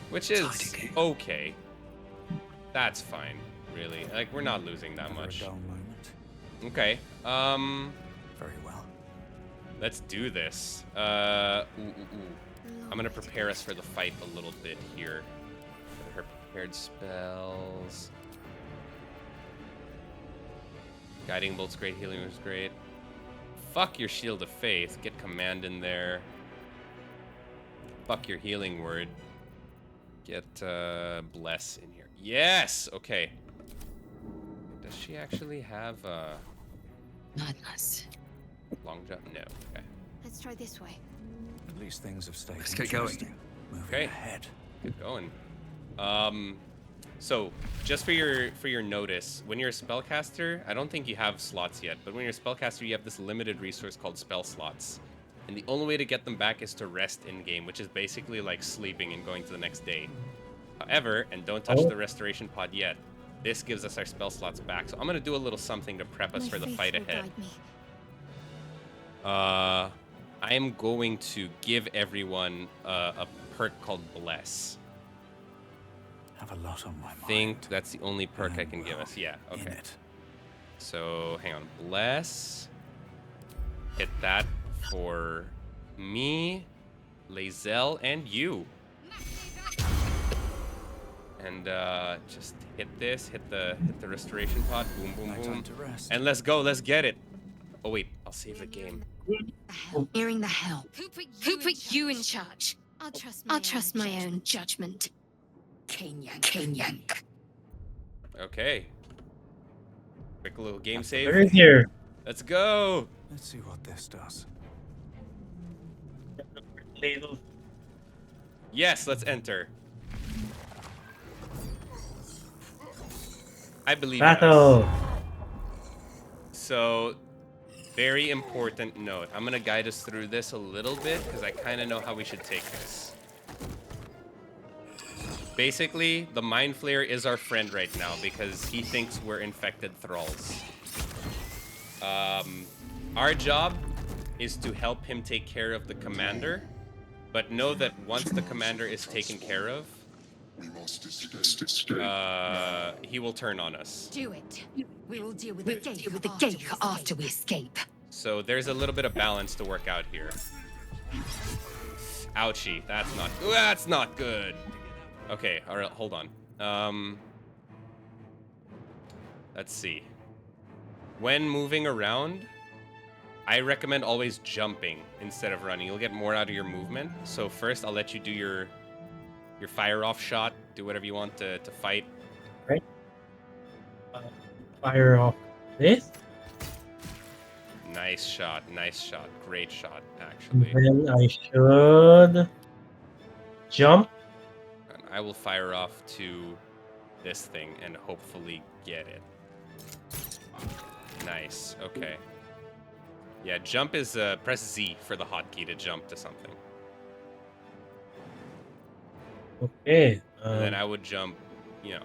Which is okay. That's fine, really. Like, we're not losing that Never a much. dull moment. Okay. Very well. Let's do this. I'm gonna prepare us for the fight a little bit here. Her prepared spells. Guiding bolt's great, healing was great. Fuck your shield of faith. Get command in there. Fuck your healing word. Get bless in here. Yes. Okay. Does she actually have Madness. long jump? No. Okay. Let's try this way. At least things have stayed Let's get going. interesting. Moving Okay. ahead. Get going. So just for your notice, when you're a spellcaster, I don't think you have slots yet, but when you're a spellcaster, you have this limited resource called spell slots. And the only way to get them back is to rest in game, which is basically like sleeping and going to the next day. However, and don't touch the restoration pod yet, this gives us our spell slots back. So I'm gonna do a little something to prep us for the fight ahead. I am going to give everyone a perk called Bless. Have a lot on my mind. I think that's the only perk I can give us. Yeah, In okay. it. So, hang on. Bless. Hit that for me, Lae'zel, and you. And just hit this, hit the restoration pod. Boom, boom, No boom. time to rest. And let's go, let's get it. Oh wait, I'll save the game. Hearing the hell. Who put you in charge? I'll trust my own judgment. Cane yank. Okay. Quick little game They're save. here. Let's go. Let's see what this does. Yes, let's enter. I believe in us. Battle. So, very important note. I'm gonna guide us through this a little bit because I kind of know how we should take this. Basically, the Mindflayer is our friend right now because he thinks we're infected thralls. Our job is to help him take care of the commander, but know that once the commander is taken care of, he will turn on us. Do it. We will deal with the gate after we escape. So there's a little bit of balance to work out here. Ouchie, that's not good. Okay, all right, hold on. Let's see. When moving around, I recommend always jumping instead of running. You'll get more out of your movement. So first, I'll let you do your fire off shot. Do whatever you want to fight. Right. Fire off this. Nice shot, great shot, actually. And then I should jump. And I will fire off to this thing and hopefully get it. Nice, okay. Yeah, jump is, press Z for the hotkey to jump to something. Okay. And then I would jump, you know,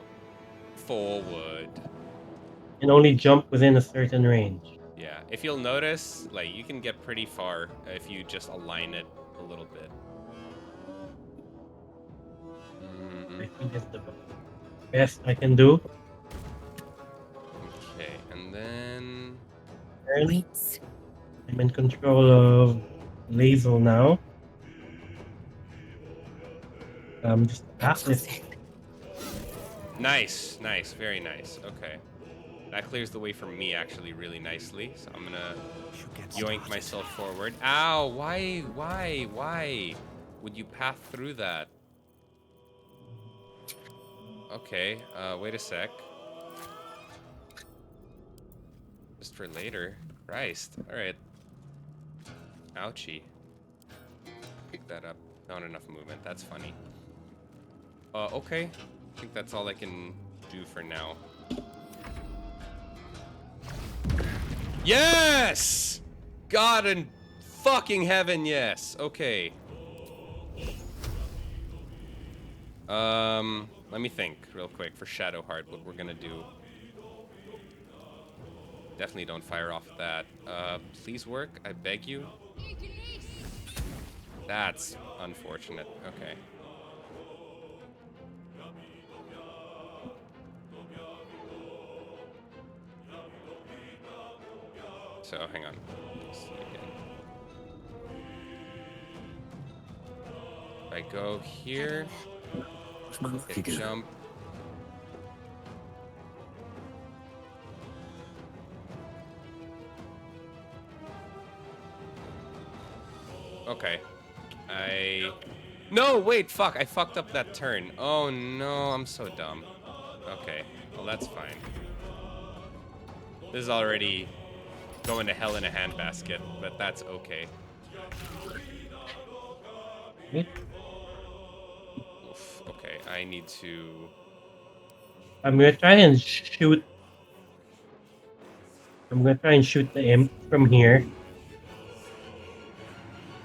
forward. And only jump within a certain range. Yeah, if you'll notice, like, you can get pretty far if you just align it a little bit. I think it's the best I can do. Okay, and then... Wait. I'm in control of Lazel now. Just pass this. Nice, very nice. Okay. That clears the way for me, actually, really nicely. So I'm gonna yoink myself forward. Ow, why would you path through that? Okay, wait a sec. Just for later. Christ, alright. Ouchie. Pick that up. Not enough movement, that's funny. Okay. I think that's all I can do for now. Yes! God in fucking heaven, yes. Okay. Let me think real quick for Shadowheart what we're gonna do. Definitely don't fire off that. Please work, I beg you. That's unfortunate. Okay. So, hang on. Let's see again. If I go here, hit jump. Okay. No, wait, fuck. I fucked up that turn. Oh, no, I'm so dumb. Okay, well, that's fine. This is already going to hell in a handbasket, but that's okay. Oof, okay, I need to... I'm gonna try and shoot. I'm gonna try and shoot the imp from here.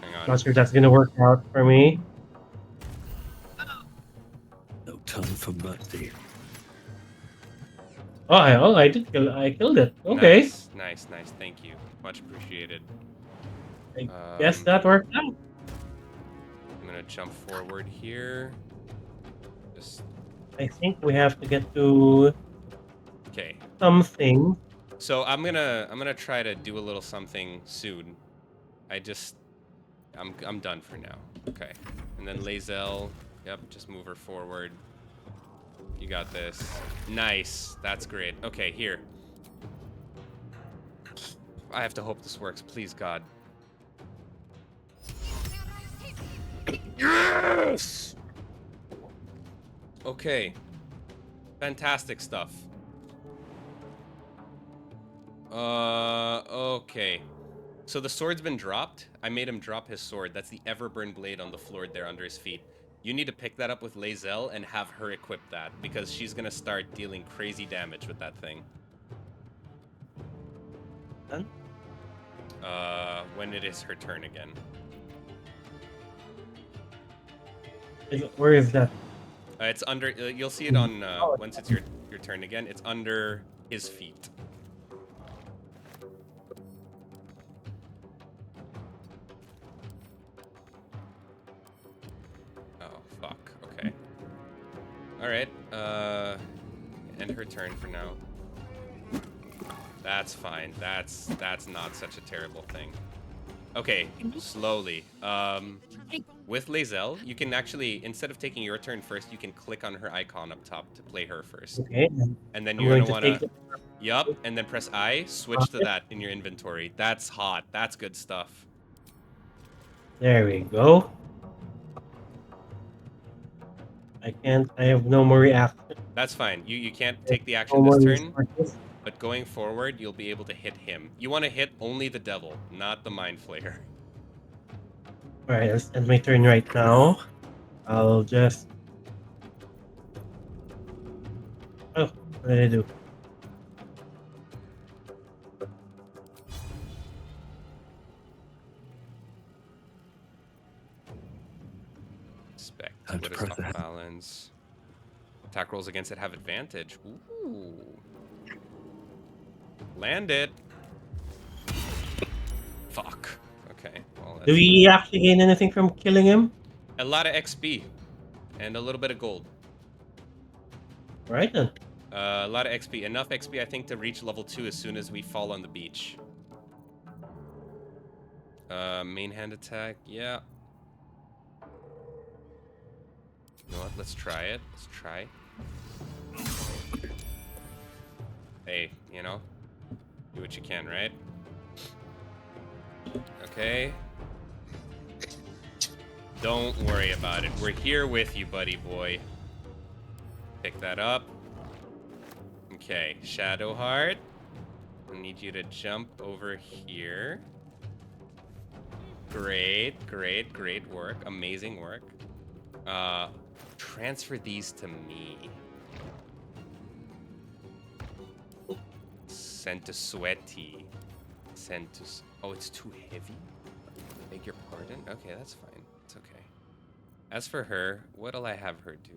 Hang on. Not sure that's gonna work out for me. No time for mercy. I killed it. Okay. Nice. Thank you. Much appreciated. I guess that worked out. I'm gonna jump forward here. Just... I think we have to get to Okay. something. So I'm gonna try to do a little something soon. I'm done for now. Okay. And then Lazel, yep, just move her forward. You got this. Nice. That's great. Okay, here. I have to hope this works. Please, God. Yes! Okay. Fantastic stuff. Okay. So the sword's been dropped. I made him drop his sword. That's the Everburn blade on the floor there under his feet. You need to pick that up with Lazel and have her equip that, because she's gonna start dealing crazy damage with that thing. Done? When it is her turn again. Where is that? It's under, you'll see it on, once it's your turn again, it's under his feet. Alright, end her turn for now. That's fine. That's not such a terrible thing. Okay, slowly. With Lae'zel, you can actually, instead of taking your turn first, you can click on her icon up top to play her first. Okay. And then I'm you're going gonna to wanna, take. yup, and then press I, switch to that in your inventory. That's hot. That's good stuff. There we go. I have no more reaction. That's fine. You can't take the No action more this turn, resources. but going forward, you'll be able to hit him. You want to hit only the devil, not the Mindflayer. Alright, let's end my turn right now. I'll just. Oh, what did I do? Spec. Time What to is press top that. balance? Attack rolls against it have advantage. Ooh. Land it. Fuck. Okay. Well, Do that's we actually gain anything from killing him? a lot of XP and a little bit of gold. Right then. A lot of XP. Enough XP, I think, to reach level 2 as soon as we fall on the beach. Main hand attack. Yeah. You know what? Let's try it. Let's try. Hey, you know, do what you can, right? Okay. Don't worry about it. We're here with you, buddy boy. Pick that up. Okay, Shadowheart. I need you to jump over here. Great, great, great work. Amazing work. Transfer these to me. Send to Sweaty. Send to... Oh, it's too heavy? Beg your pardon? Okay, that's fine. It's okay. As for her, what'll I have her do?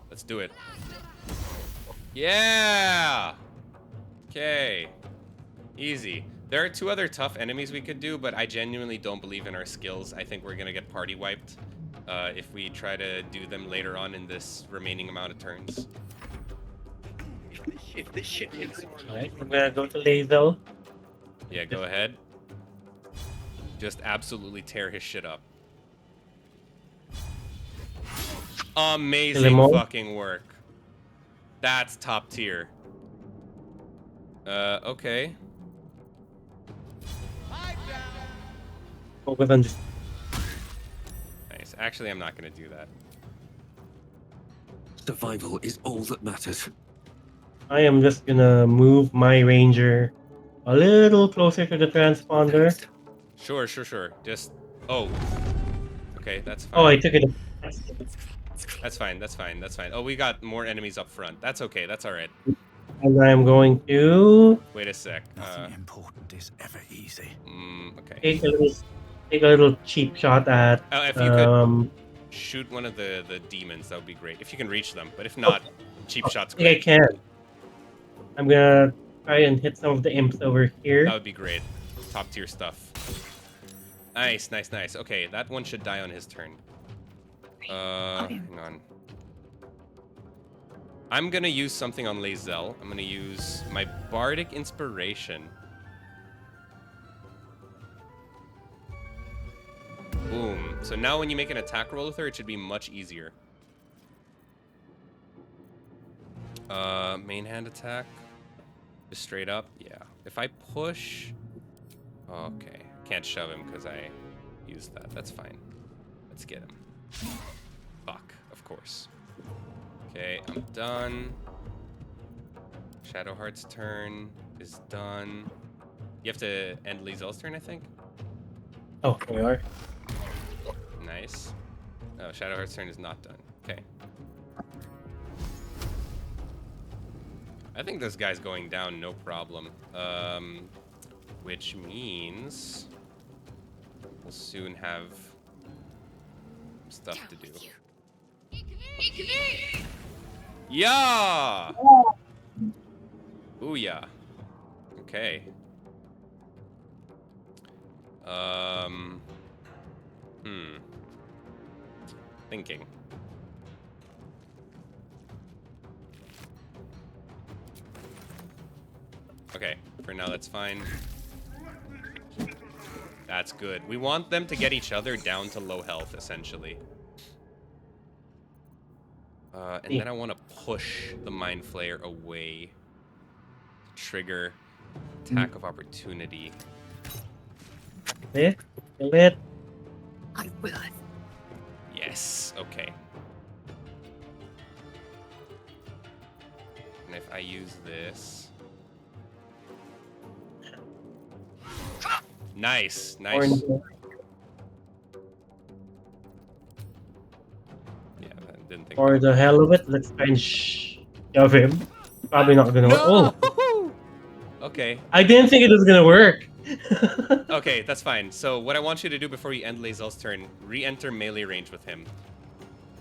Let's do it. Yeah! Okay. Easy. There are 2 other tough enemies we could do, but I genuinely don't believe in our skills. I think we're gonna get party wiped if we try to do them later on in this remaining amount of turns. If this shit hits him. Alright, I'm gonna go to Lae'zel. Yeah, go ahead. Just absolutely tear his shit up. Amazing fucking work. That's top tier. Okay. Focus on just. Nice. Actually, I'm not gonna do that. Survival is all that matters. I am just gonna move my ranger a little closer to the transponder. Sure, sure, sure. Just... Oh. Okay, that's fine. Oh, I took it. That's fine, that's fine, that's fine. Oh, we got more enemies up front. That's okay, that's alright. And I'm going to Wait a sec. Nothing important is ever easy. Okay. take a little cheap shot at. If you could shoot one of the demons, that would be great. If you can reach them, but if not, cheap shots I think I great. can. I'm gonna try and hit some of the imps over here. That would be great. Top tier stuff. Nice, nice, nice. Okay, that one should die on his turn. Hang on. I'm gonna use something on Lae'zel. I'm gonna use my Bardic Inspiration. Boom. So now when you make an attack roll with her, it should be much easier. Main hand attack. Just straight up. Yeah. If I push... Okay. Can't shove him because I used that. That's fine. Let's get him. Fuck. Of course. Okay, I'm done. Shadowheart's turn is done. You have to end Lae'zel's turn, I think? Oh, here we are. Nice. Oh, Shadowheart's turn is not done. Okay. I think this guy's going down, no problem. Which means we'll soon have stuff to do. Yeah! Booyah. Okay. Thinking. Okay, for now that's fine. That's good. We want them to get each other down to low health, essentially. And then I want to push the Mindflayer away. Trigger attack of opportunity. Kill it. I will. Yes, okay. And if I use this... Nice, nice. Yeah, I didn't think For that would the hell of it, let's try and shove him. Probably not gonna work. No! Oh, Okay. I didn't think it was gonna work. Okay, that's fine. So what I want you to do before you end Lae'zel's turn, re-enter melee range with him.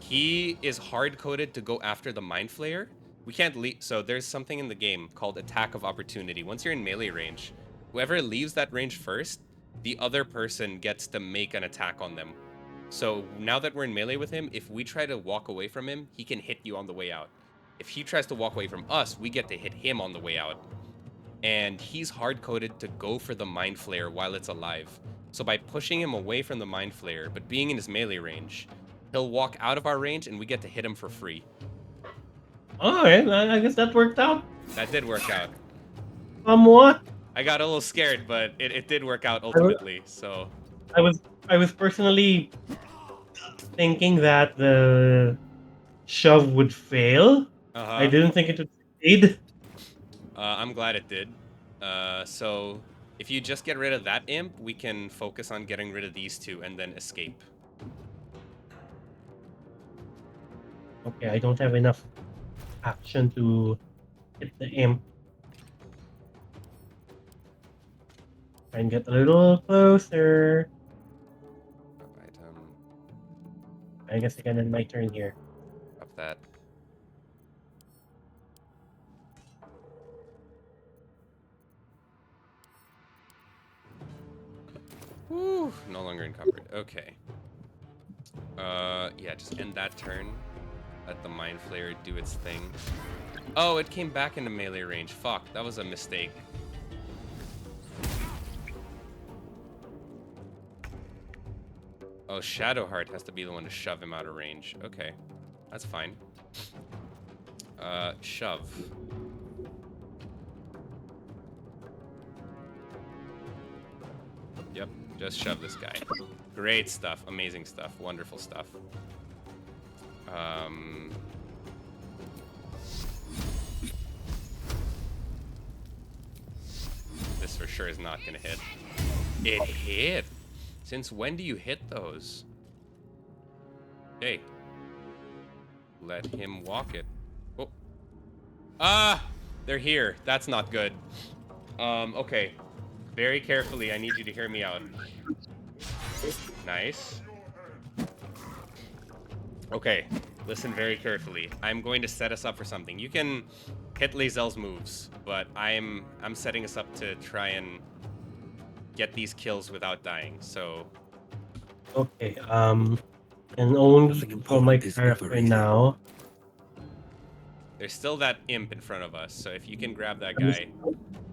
He is hard-coded to go after the Mind Flayer. We can't leave. So there's something in the game called Attack of Opportunity. Once you're in melee range, whoever leaves that range first, the other person gets to make an attack on them. So now that we're in melee with him, if we try to walk away from him, he can hit you on the way out. If he tries to walk away from us, we get to hit him on the way out. And he's hard-coded to go for the Mind Flayer while it's alive. So by pushing him away from the Mind Flayer, but being in his melee range, he'll walk out of our range and we get to hit him for free. Alright, I guess that worked out That did work out. somewhat. I got a little scared, but it did work out ultimately, so... I was personally thinking that the shove would fail. I didn't think it would succeed. I'm glad it did. So if you just get rid of that imp, we can focus on getting rid of these two and then escape. Okay, I don't have enough action to hit the imp. Try and get a little closer. Item. I guess I can end my turn here. Up that. Whew, no longer encumbered. Okay. Yeah, just end that turn. Let the Mind Flayer do its thing. Oh, it came back into melee range. Fuck, that was a mistake. Oh, Shadowheart has to be the one to shove him out of range. Okay, that's fine. Shove. Yep, just shove this guy. Great stuff, amazing stuff, wonderful stuff. This for sure is not gonna hit. It hit! Since when do you hit those? Okay. Let him walk it. Oh. Ah! They're here. That's not good. Okay. Very carefully, I need you to hear me out. Nice. Okay, listen very carefully. I'm going to set us up for something. You can hit Lae'zel's moves, but I'm setting us up to try and get these kills without dying, so... Okay, and only Nothing for my important is character ever easy. now. There's still that imp in front of us, so if you can grab that guy...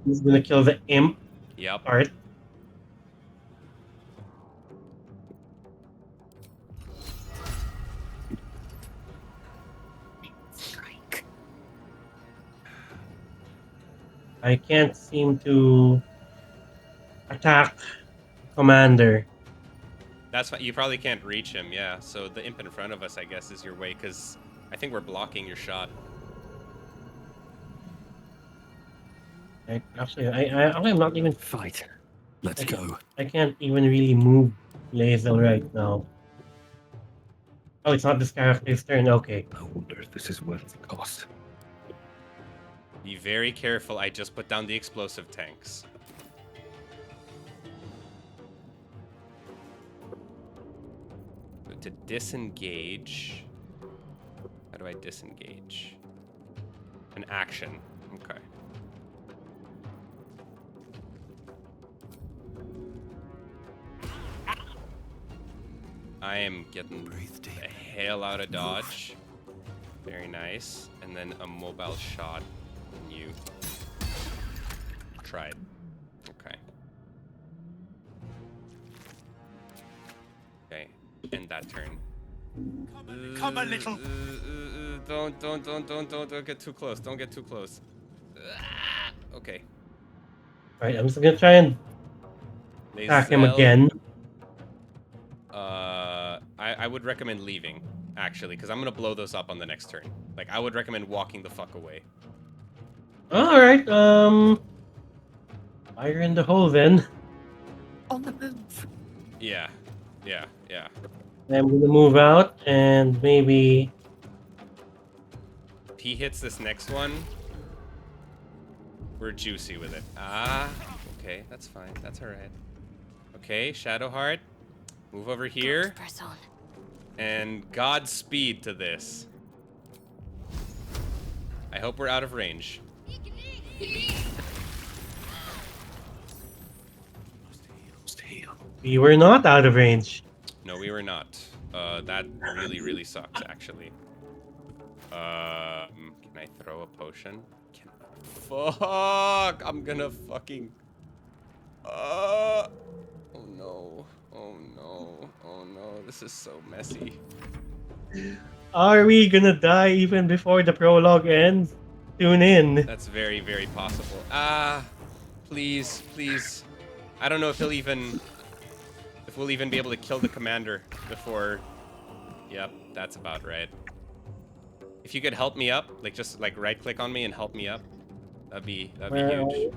He's gonna kill the imp Yep. part. Strike. I can't seem to attack Commander. That's fine. You probably can't reach him, yeah. So the imp in front of us, I guess, is your way, because I think we're blocking your shot. I'm not even. Fight. Let's go. I can't even really move Lae'zel right now. Oh, it's not this character's turn. Okay. I wonder if this is worth the cost. Be very careful. I just put down the explosive tanks. So to disengage... How do I disengage? An action. Okay. I am getting the hell out of dodge. Very nice. And then a mobile shot on you. Tried. Okay. Okay. End that turn. Come a little. Don't get too close. Don't get too close. Okay. Alright, I'm just gonna try and attack him Lae'zel, again. I would recommend leaving, actually, because I'm gonna blow those up on the next turn. Like, I would recommend walking the fuck away. Alright, fire in the hole then. On the move. Yeah. Yeah. I'm gonna move out and maybe. If he hits this next one, we're juicy with it. Ah, okay, that's fine. That's alright. Okay, Shadowheart, move over here. Press on. And Godspeed to this. I hope we're out of range. We were not out of range. No, we were not. That really sucks, actually. Can I throw a potion? Fuck! I'm gonna fucking... oh no. Oh no. Oh no. This is so messy. Are we gonna die even before the prologue ends? Tune in. That's very possible. Please. I don't know if we'll even be able to kill the commander before... Yep, that's about right. If you could help me up, like just like right click on me and help me up, that'd be huge.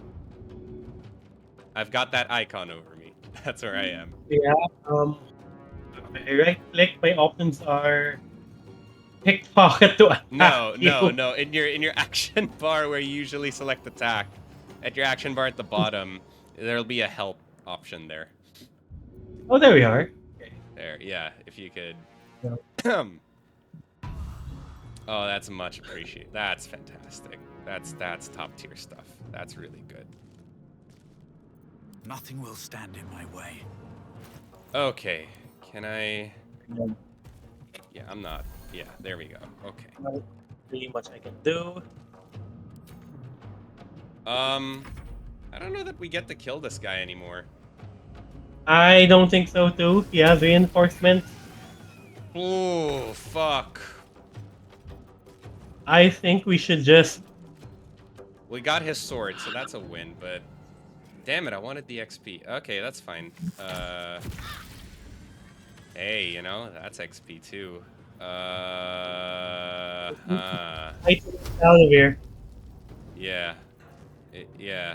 I've got that icon over me. That's where I am. Yeah, when I right click, my options are pickpocket to attack No. you. In your action bar where you usually select attack, at your action bar at the bottom, there'll be a help option there. Oh, there we are. There, yeah, if you could. Yeah. Oh, that's much appreciated. That's fantastic. That's top tier stuff. That's really good. Nothing will stand in my way. Okay, can I? Yeah, I'm not. Yeah, there we go. Okay. Not really much I can do. I don't know that we get to kill this guy anymore. I don't think so too. He has reinforcements. Oh, fuck. I think we should just. We got his sword, so that's a win, but... Damn it, I wanted the XP. Okay, that's fine. Hey, you know, that's XP too. I take it out of here. Yeah. Yeah.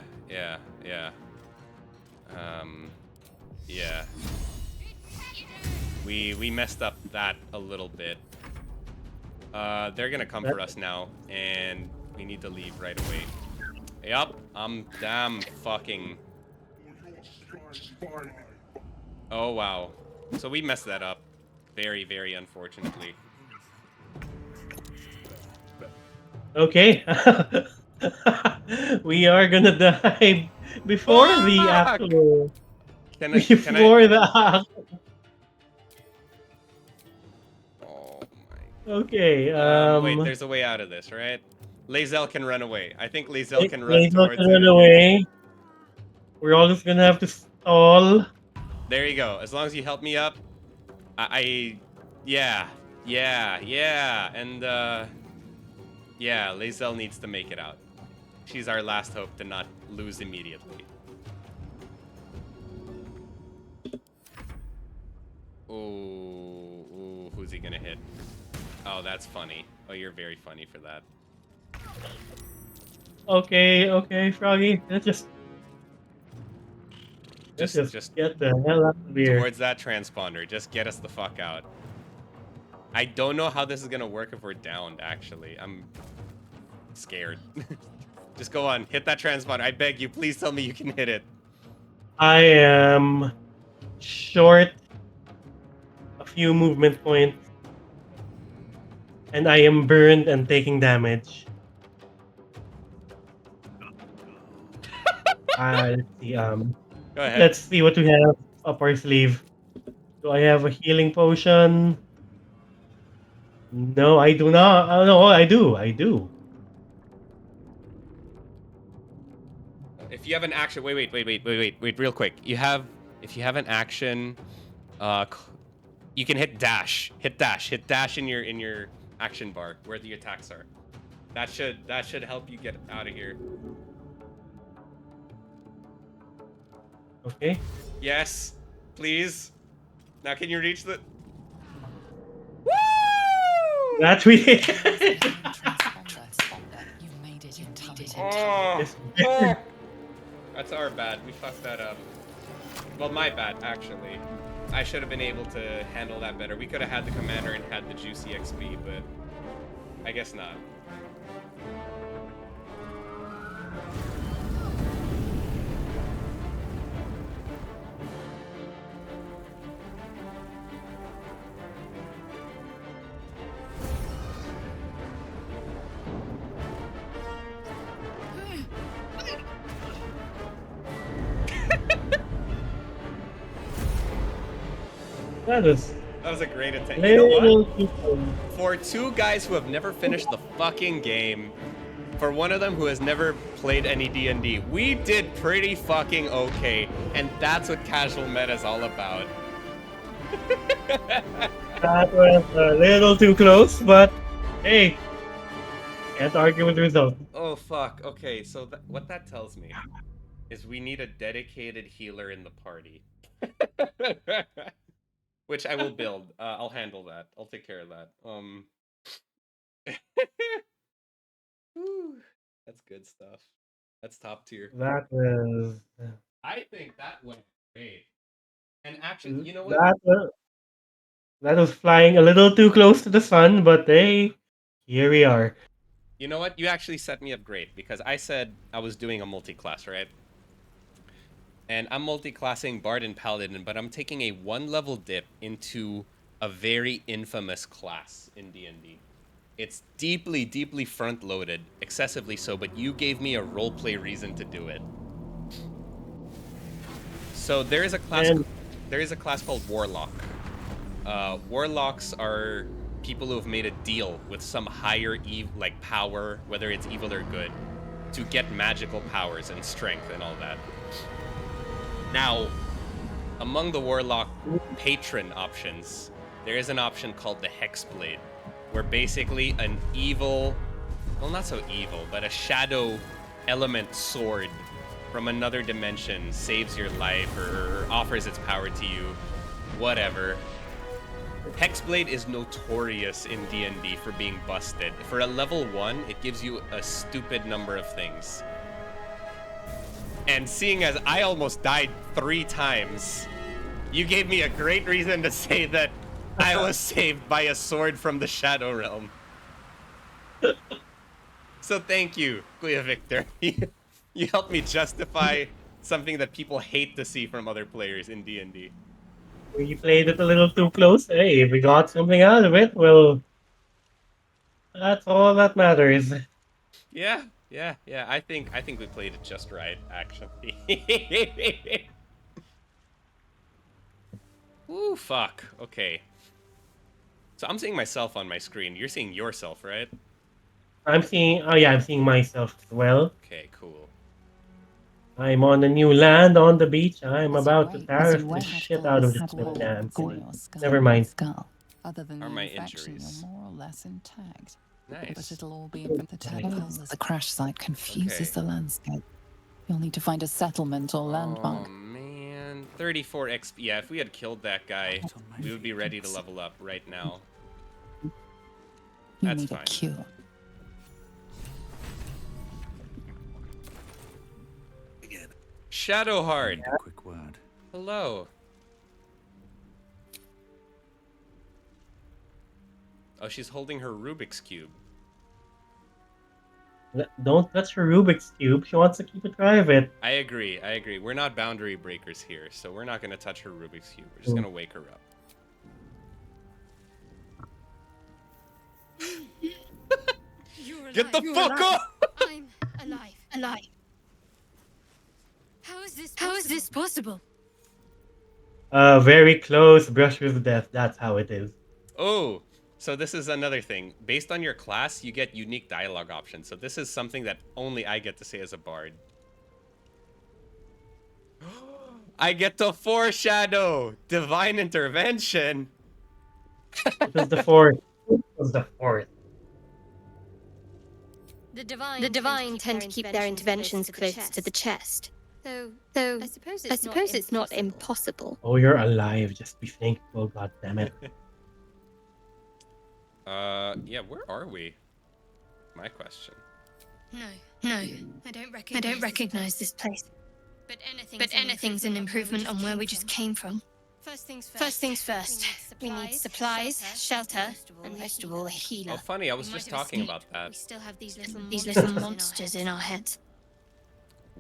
We messed up that a little bit. They're gonna come for us now, and we need to leave right away. Yup, I'm damn fucking... Oh, wow. So we messed that up. Very unfortunately. Okay. We are gonna die before the Fuck! actual... Can I... Before the... Oh my... Okay, wait, there's a way out of this, right? Lae'zel can run away. I think Lae'zel can run Lae'zel towards can run it. away. We're all just gonna have to stall. There you go. As long as you help me up. Yeah. And, yeah, Lae'zel needs to make it out. She's our last hope to not lose immediately. Ooh, who's he gonna hit? Oh, that's funny. Oh, you're very funny for that. Okay, Froggy. Let's just get the hell out of here. Towards that transponder. Just get us the fuck out. I don't know how this is gonna work if we're downed, actually. I'm scared. Just go on. Hit that transponder. I beg you. Please tell me you can hit it. I am short a few movement points. And I am burned and taking damage. Let's see. Go ahead. Let's see what we have up our sleeve. Do I have a healing potion? No, I do not. Oh, no, I do. I do. If you have an action, wait, real quick. If you have an action, you can hit dash, hit dash in your action bar where the attacks are. That should help you get out of here. Okay. Yes, please. Now can you reach the? Woo! That we. Transponder, you made it in time. Oh, Yes. oh. That's our bad. We fucked that up. Well, my bad, actually. I should have been able to handle that better. We could have had the commander and had the juicy XP, but I guess not. That was That was a great attempt. You know what? little. For two guys who have never finished the fucking game, for one of them who has never played any D&D, we did pretty fucking okay, and that's what casual meta is all about. That was a little too close, but hey, can't argue with the result. Oh fuck. Okay, so what that tells me is we need a dedicated healer in the party. Which I will build. I'll handle that. I'll take care of that. Whew, that's good stuff. That's top tier. That was I think that went great. And actually, you know what? that was flying a little too close to the sun, but hey, here we are. You know what? You actually set me up great because I said I was doing a multi-class, right? And I'm multi-classing Bard and Paladin, but I'm taking a 1-level dip into a very infamous class in D&D. It's deeply, deeply front-loaded, excessively so, but you gave me a roleplay reason to do it. So there is a class called Warlock. Warlocks are people who have made a deal with some higher power, whether it's evil or good, to get magical powers and strength and all that. Now, among the Warlock patron options, there is an option called the Hexblade, where basically an evil, well, not so evil, but a shadow element sword from another dimension saves your life or offers its power to you, whatever. Hexblade is notorious in D&D for being busted. For a level 1, it gives you a stupid number of things. And seeing as I almost died 3 times, you gave me a great reason to say that I was saved by a sword from the Shadow Realm. So thank you, Kuya Victor. You helped me justify something that people hate to see from other players in D&D. We played it a little too close. Hey, if we got something out of it, well, that's all that matters. Yeah. I think we played it just right, actually. Ooh, fuck. Okay. So I'm seeing myself on my screen. You're seeing yourself, right? I'm seeing myself as well. Okay, cool. I'm on a new land on the beach. I'm As you about to wait, tariff the shit out of this glass man. for your skull. Never mind. Other than Are the my infection, injuries. you're more or less intact. But Nice. it'll all be in the tentacles. The crash site confuses the landscape. You'll need to find a settlement or landmark. Oh, man. 34 XP. Yeah, if we had killed that guy, we would be ready to level up right now. You That's need fine. a cure. Shadowheart. A quick word. Hello. Oh, she's holding her Rubik's Cube. Don't touch her Rubik's Cube. She wants to keep it private. I agree. We're not boundary breakers here, so we're not going to touch her Rubik's Cube. We're just going to wake her up. You're alive. Get the fuck up! I'm alive. How is this possible? Very close, brush with death. That's how it is. Oh, so this is another thing. Based on your class, you get unique dialogue options. So this is something that only I get to say as a bard. I get to foreshadow divine intervention. It was the fourth. It was the fourth. The divine tend to keep their interventions close to the chest. Though I suppose it's not impossible. Oh, you're alive. Just be thankful. God damn it. Yeah, where are we? My question. No, I don't recognize this place. But anything's an improvement on where we just came from. First things first. We need supplies, shelter, and most of all, a healer. Oh, funny, I was just talking about We that. still have these little monsters in our heads.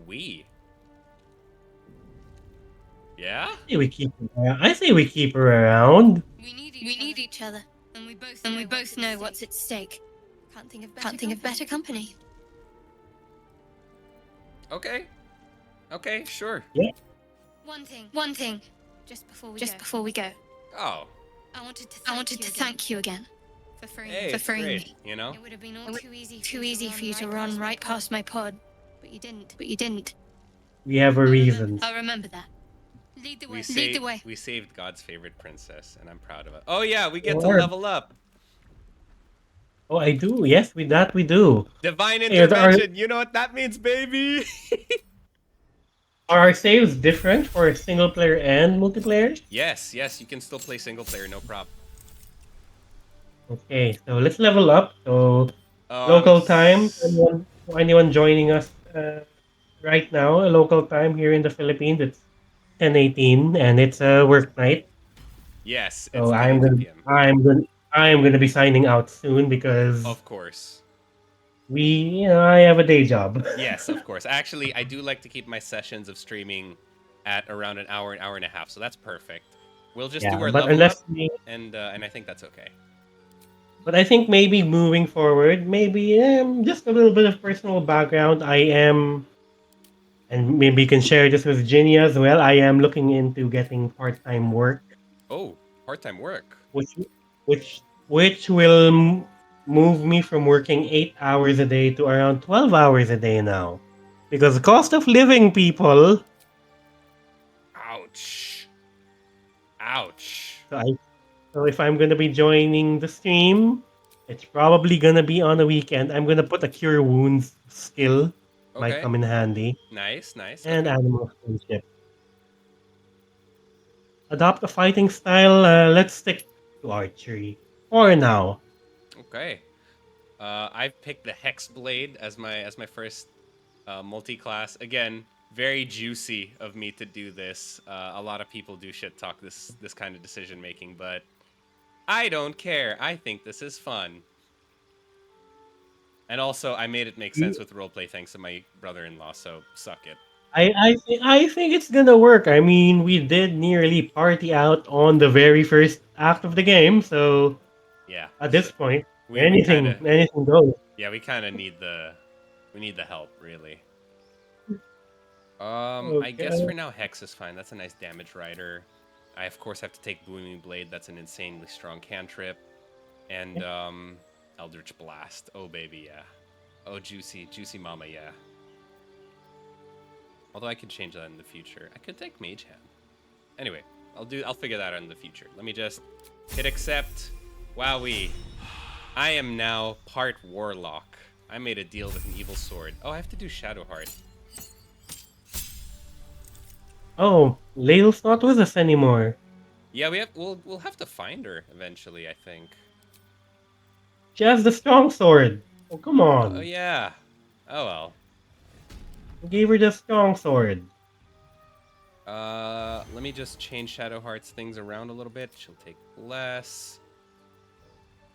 We? Yeah? I say we keep her around. We need each other, and we both know what's at stake. Can't think of better company. Okay. Okay, sure. Yeah. One thing. Just before we go. Oh. I wanted to thank you again for freeing great, me. you know? It would have been too easy for you to run right past my pod, but you didn't. We have a reason. I'll remember that. Lead the way. We saved God's favorite princess, and I'm proud of it. Oh yeah, we get to Lord. level up. Oh, I do. Yes, with that we do. Divine Hey, intervention. You know what that means, baby? Are our saves different for single player and multiplayer? Yes, you can still play single player, no problem. Okay, so let's level up. So Oh, local time. Anyone joining us right now? Local time here in the Philippines. It's 10:18, and it's a work night. Yes, So it's 10 p.m. I'm gonna be signing out soon because Of course. I have a day job. Yes, of course. Actually, I do like to keep my sessions of streaming at around an hour and a half, so that's perfect. We'll just do our but level up, unless we, and I think that's okay. but I think maybe moving forward, maybe just a little bit of personal background. I am, and maybe you can share this with Ginny as well. I am looking into getting part-time work, Oh, part-time work. which which will move me from working 8 hours a day to around 12 hours a day now, because the cost of living, people. Ouch. Ouch. So if I'm gonna be joining the stream, it's probably gonna be on a weekend. I'm gonna put a cure wounds skill, might Okay. come in handy, Nice. and Okay. animal friendship. Adopt a fighting style. Let's stick to archery for now. Okay. I've picked the Hex Blade as my first multi-class. Again, very juicy of me to do this. A lot of people do shit talk this kind of decision making, but I don't care. I think this is fun. And also, I made it make sense with roleplay thanks to my brother-in-law, so suck it. I think it's gonna work. I mean, we did nearly party out on the very first act of the game, so Yeah. at this point, we anything goes. Yeah, we kind of need the help, really. I guess Okay. for now Hex is fine. That's a nice damage rider. I of course have to take Booming Blade. That's an insanely strong cantrip, and Eldritch Blast. Oh baby, yeah. Oh juicy mama, yeah. Although I could change that in the future. I could take Mage Hand. Anyway, I'll figure that out in the future. Let me just hit accept. Wowee. I am now part Warlock. I made a deal with an evil sword. Oh, I have to do Shadowheart. Oh, Ladle's not with us anymore. Yeah, we'll have to find her eventually, I think. She has the strong sword. Oh, come on. Oh yeah. Oh well. Gave her the strong sword. Let me just change Shadowheart's things around a little bit. She'll take less.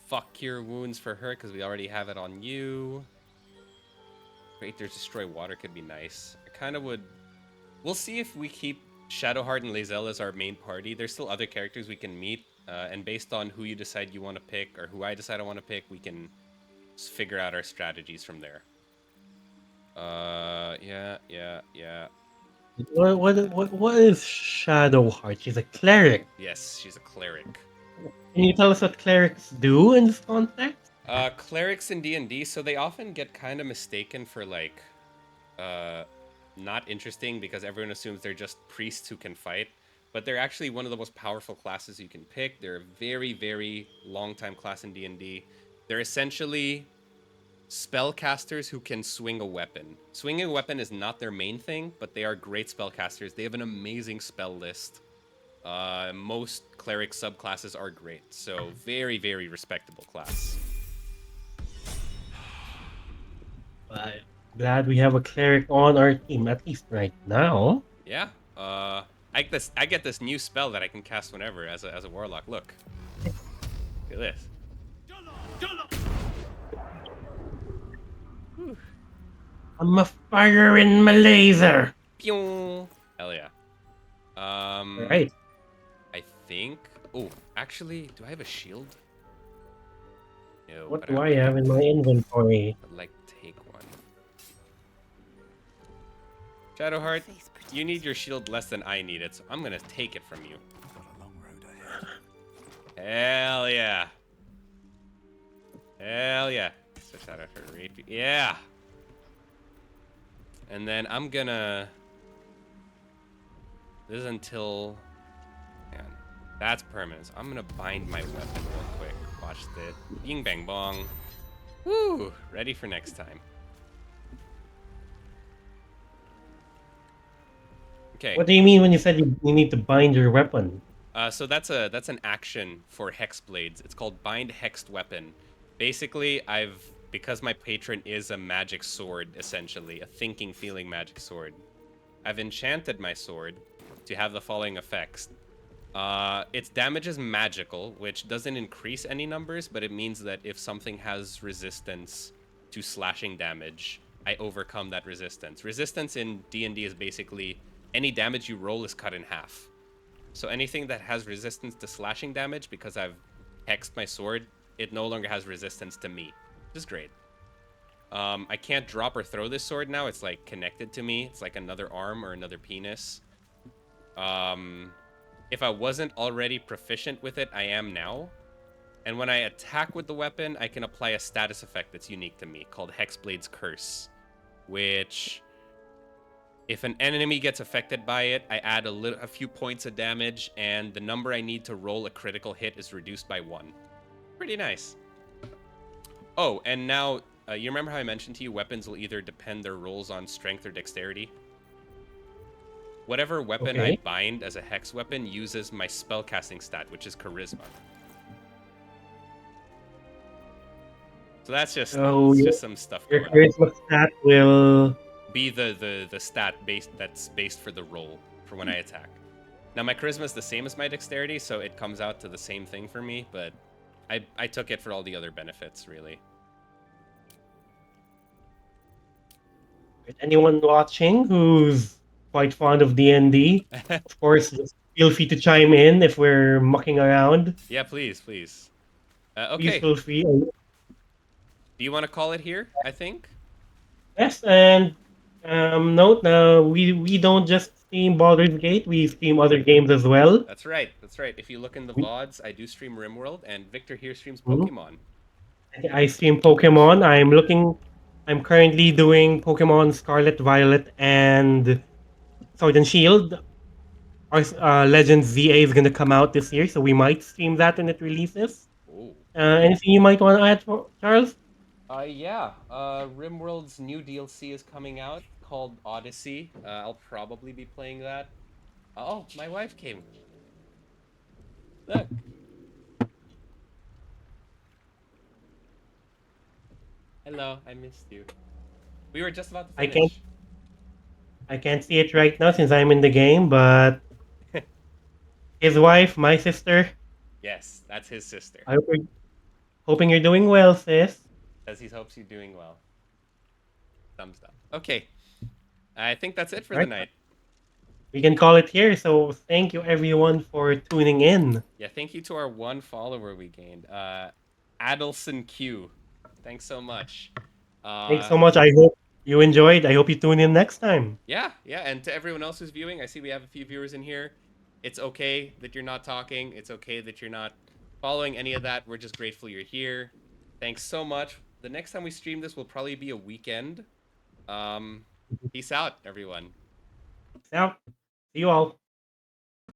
Fuck Cure Wounds for her, because we already have it on you. Great, there's Destroy Water could be nice. I kind of would... We'll see if we keep Shadowheart and Lae'zel as our main party. There's still other characters we can meet, and based on who you decide you want to pick, or who I decide I want to pick, we can figure out our strategies from there. Yeah. What is Shadowheart? She's a cleric. Yes, she's a cleric. Can you tell us what clerics do in this context? Clerics in D&D, so they often get kind of mistaken for like, not interesting because everyone assumes they're just priests who can fight, but they're actually one of the most powerful classes you can pick. They're a very, very long time class in D&D. They're essentially spellcasters who can swing a weapon. Swinging a weapon is not their main thing, but they are great spellcasters. They have an amazing spell list. Most cleric subclasses are great, so very, very respectable class. But glad we have a cleric on our team, at least right now. Yeah. I get this new spell that I can cast whenever as a warlock. Look. Look at this. I'm a fire in my laser. Pew! Hell yeah. Alright. I think. Oh, actually, do I have a shield? No. What but do would I have in my inventory? I'd like to take one. Shadowheart, you need your shield less than I need it, so I'm gonna take it from you. We've got a long road ahead. Hell yeah. Hell yeah. Switch that out for rapier. Yeah. And then I'm gonna. This is until. Man, that's permanent. So I'm gonna bind my weapon real quick. Watch this. Bing bang bong. Woo! Ready for next time. Okay. What do you mean when you said you need to bind your weapon? So that's an action for hex blades. It's called bind hexed weapon. Basically, because my patron is a magic sword, essentially a thinking, feeling magic sword. I've enchanted my sword to have the following effects. Its damage is magical, which doesn't increase any numbers, but it means that if something has resistance to slashing damage, I overcome that resistance. Resistance in D&D is basically any damage you roll is cut in half. So anything that has resistance to slashing damage, because I've hexed my sword, it no longer has resistance to me, which is great. I can't drop or throw this sword now. It's like connected to me. It's like another arm or another penis. If I wasn't already proficient with it, I am now. And when I attack with the weapon, I can apply a status effect that's unique to me called Hexblade's Curse, which, if an enemy gets affected by it, I add a few points of damage, and the number I need to roll a critical hit is reduced by 1. Pretty nice. Oh, and now, you remember how I mentioned to you weapons will either depend their rolls on strength or dexterity? Whatever weapon I bind as a hex weapon uses my spellcasting stat, which is charisma. So that's just, just some stuff Your going on. charisma stat will Be the stat that's based for the roll for when I attack. Now my charisma is the same as my dexterity, so it comes out to the same thing for me, but I took it for all the other benefits, really. anyone watching who's quite fond of D&D, of course, just feel free to chime in if we're mucking around. Yeah, please. Please Okay. feel free. Do you want to call it here, I think? Yes, and note now we don't just stream Baldur's Gate, we stream other games as well. That's right. If you look in the VODs, I do stream RimWorld, and Victor here streams Mhm. Pokemon. I stream Pokemon. I'm currently doing Pokemon Scarlet, Violet, and Sword and Shield. Our Legends ZA is going to come out this year, so we might stream that when it releases. Ooh. Anything you might want to add, Charles? Yeah. RimWorld's new DLC is coming out called Odyssey. I'll probably be playing that. Oh, my wife came. Look. Hello, I missed you. We were just about to finish. I can't see it right now since I'm in the game, but his wife, my sister. Yes, that's his sister. Hoping you're doing well, sis. Says he hopes you're doing well. Thumbs up. Okay. I think that's it for Right. the night. We can call it here, so thank you everyone for tuning in. Yeah, thank you to our one follower we gained. Adelson Q. Thanks so much. Thanks so much. I hope you enjoyed. I hope you tune in next time. Yeah, and to everyone else who's viewing, I see we have a few viewers in here. It's okay that you're not talking. It's okay that you're not following any of that. We're just grateful you're here. Thanks so much. The next time we stream this will probably be a weekend. Peace out, everyone. Peace out. See you all.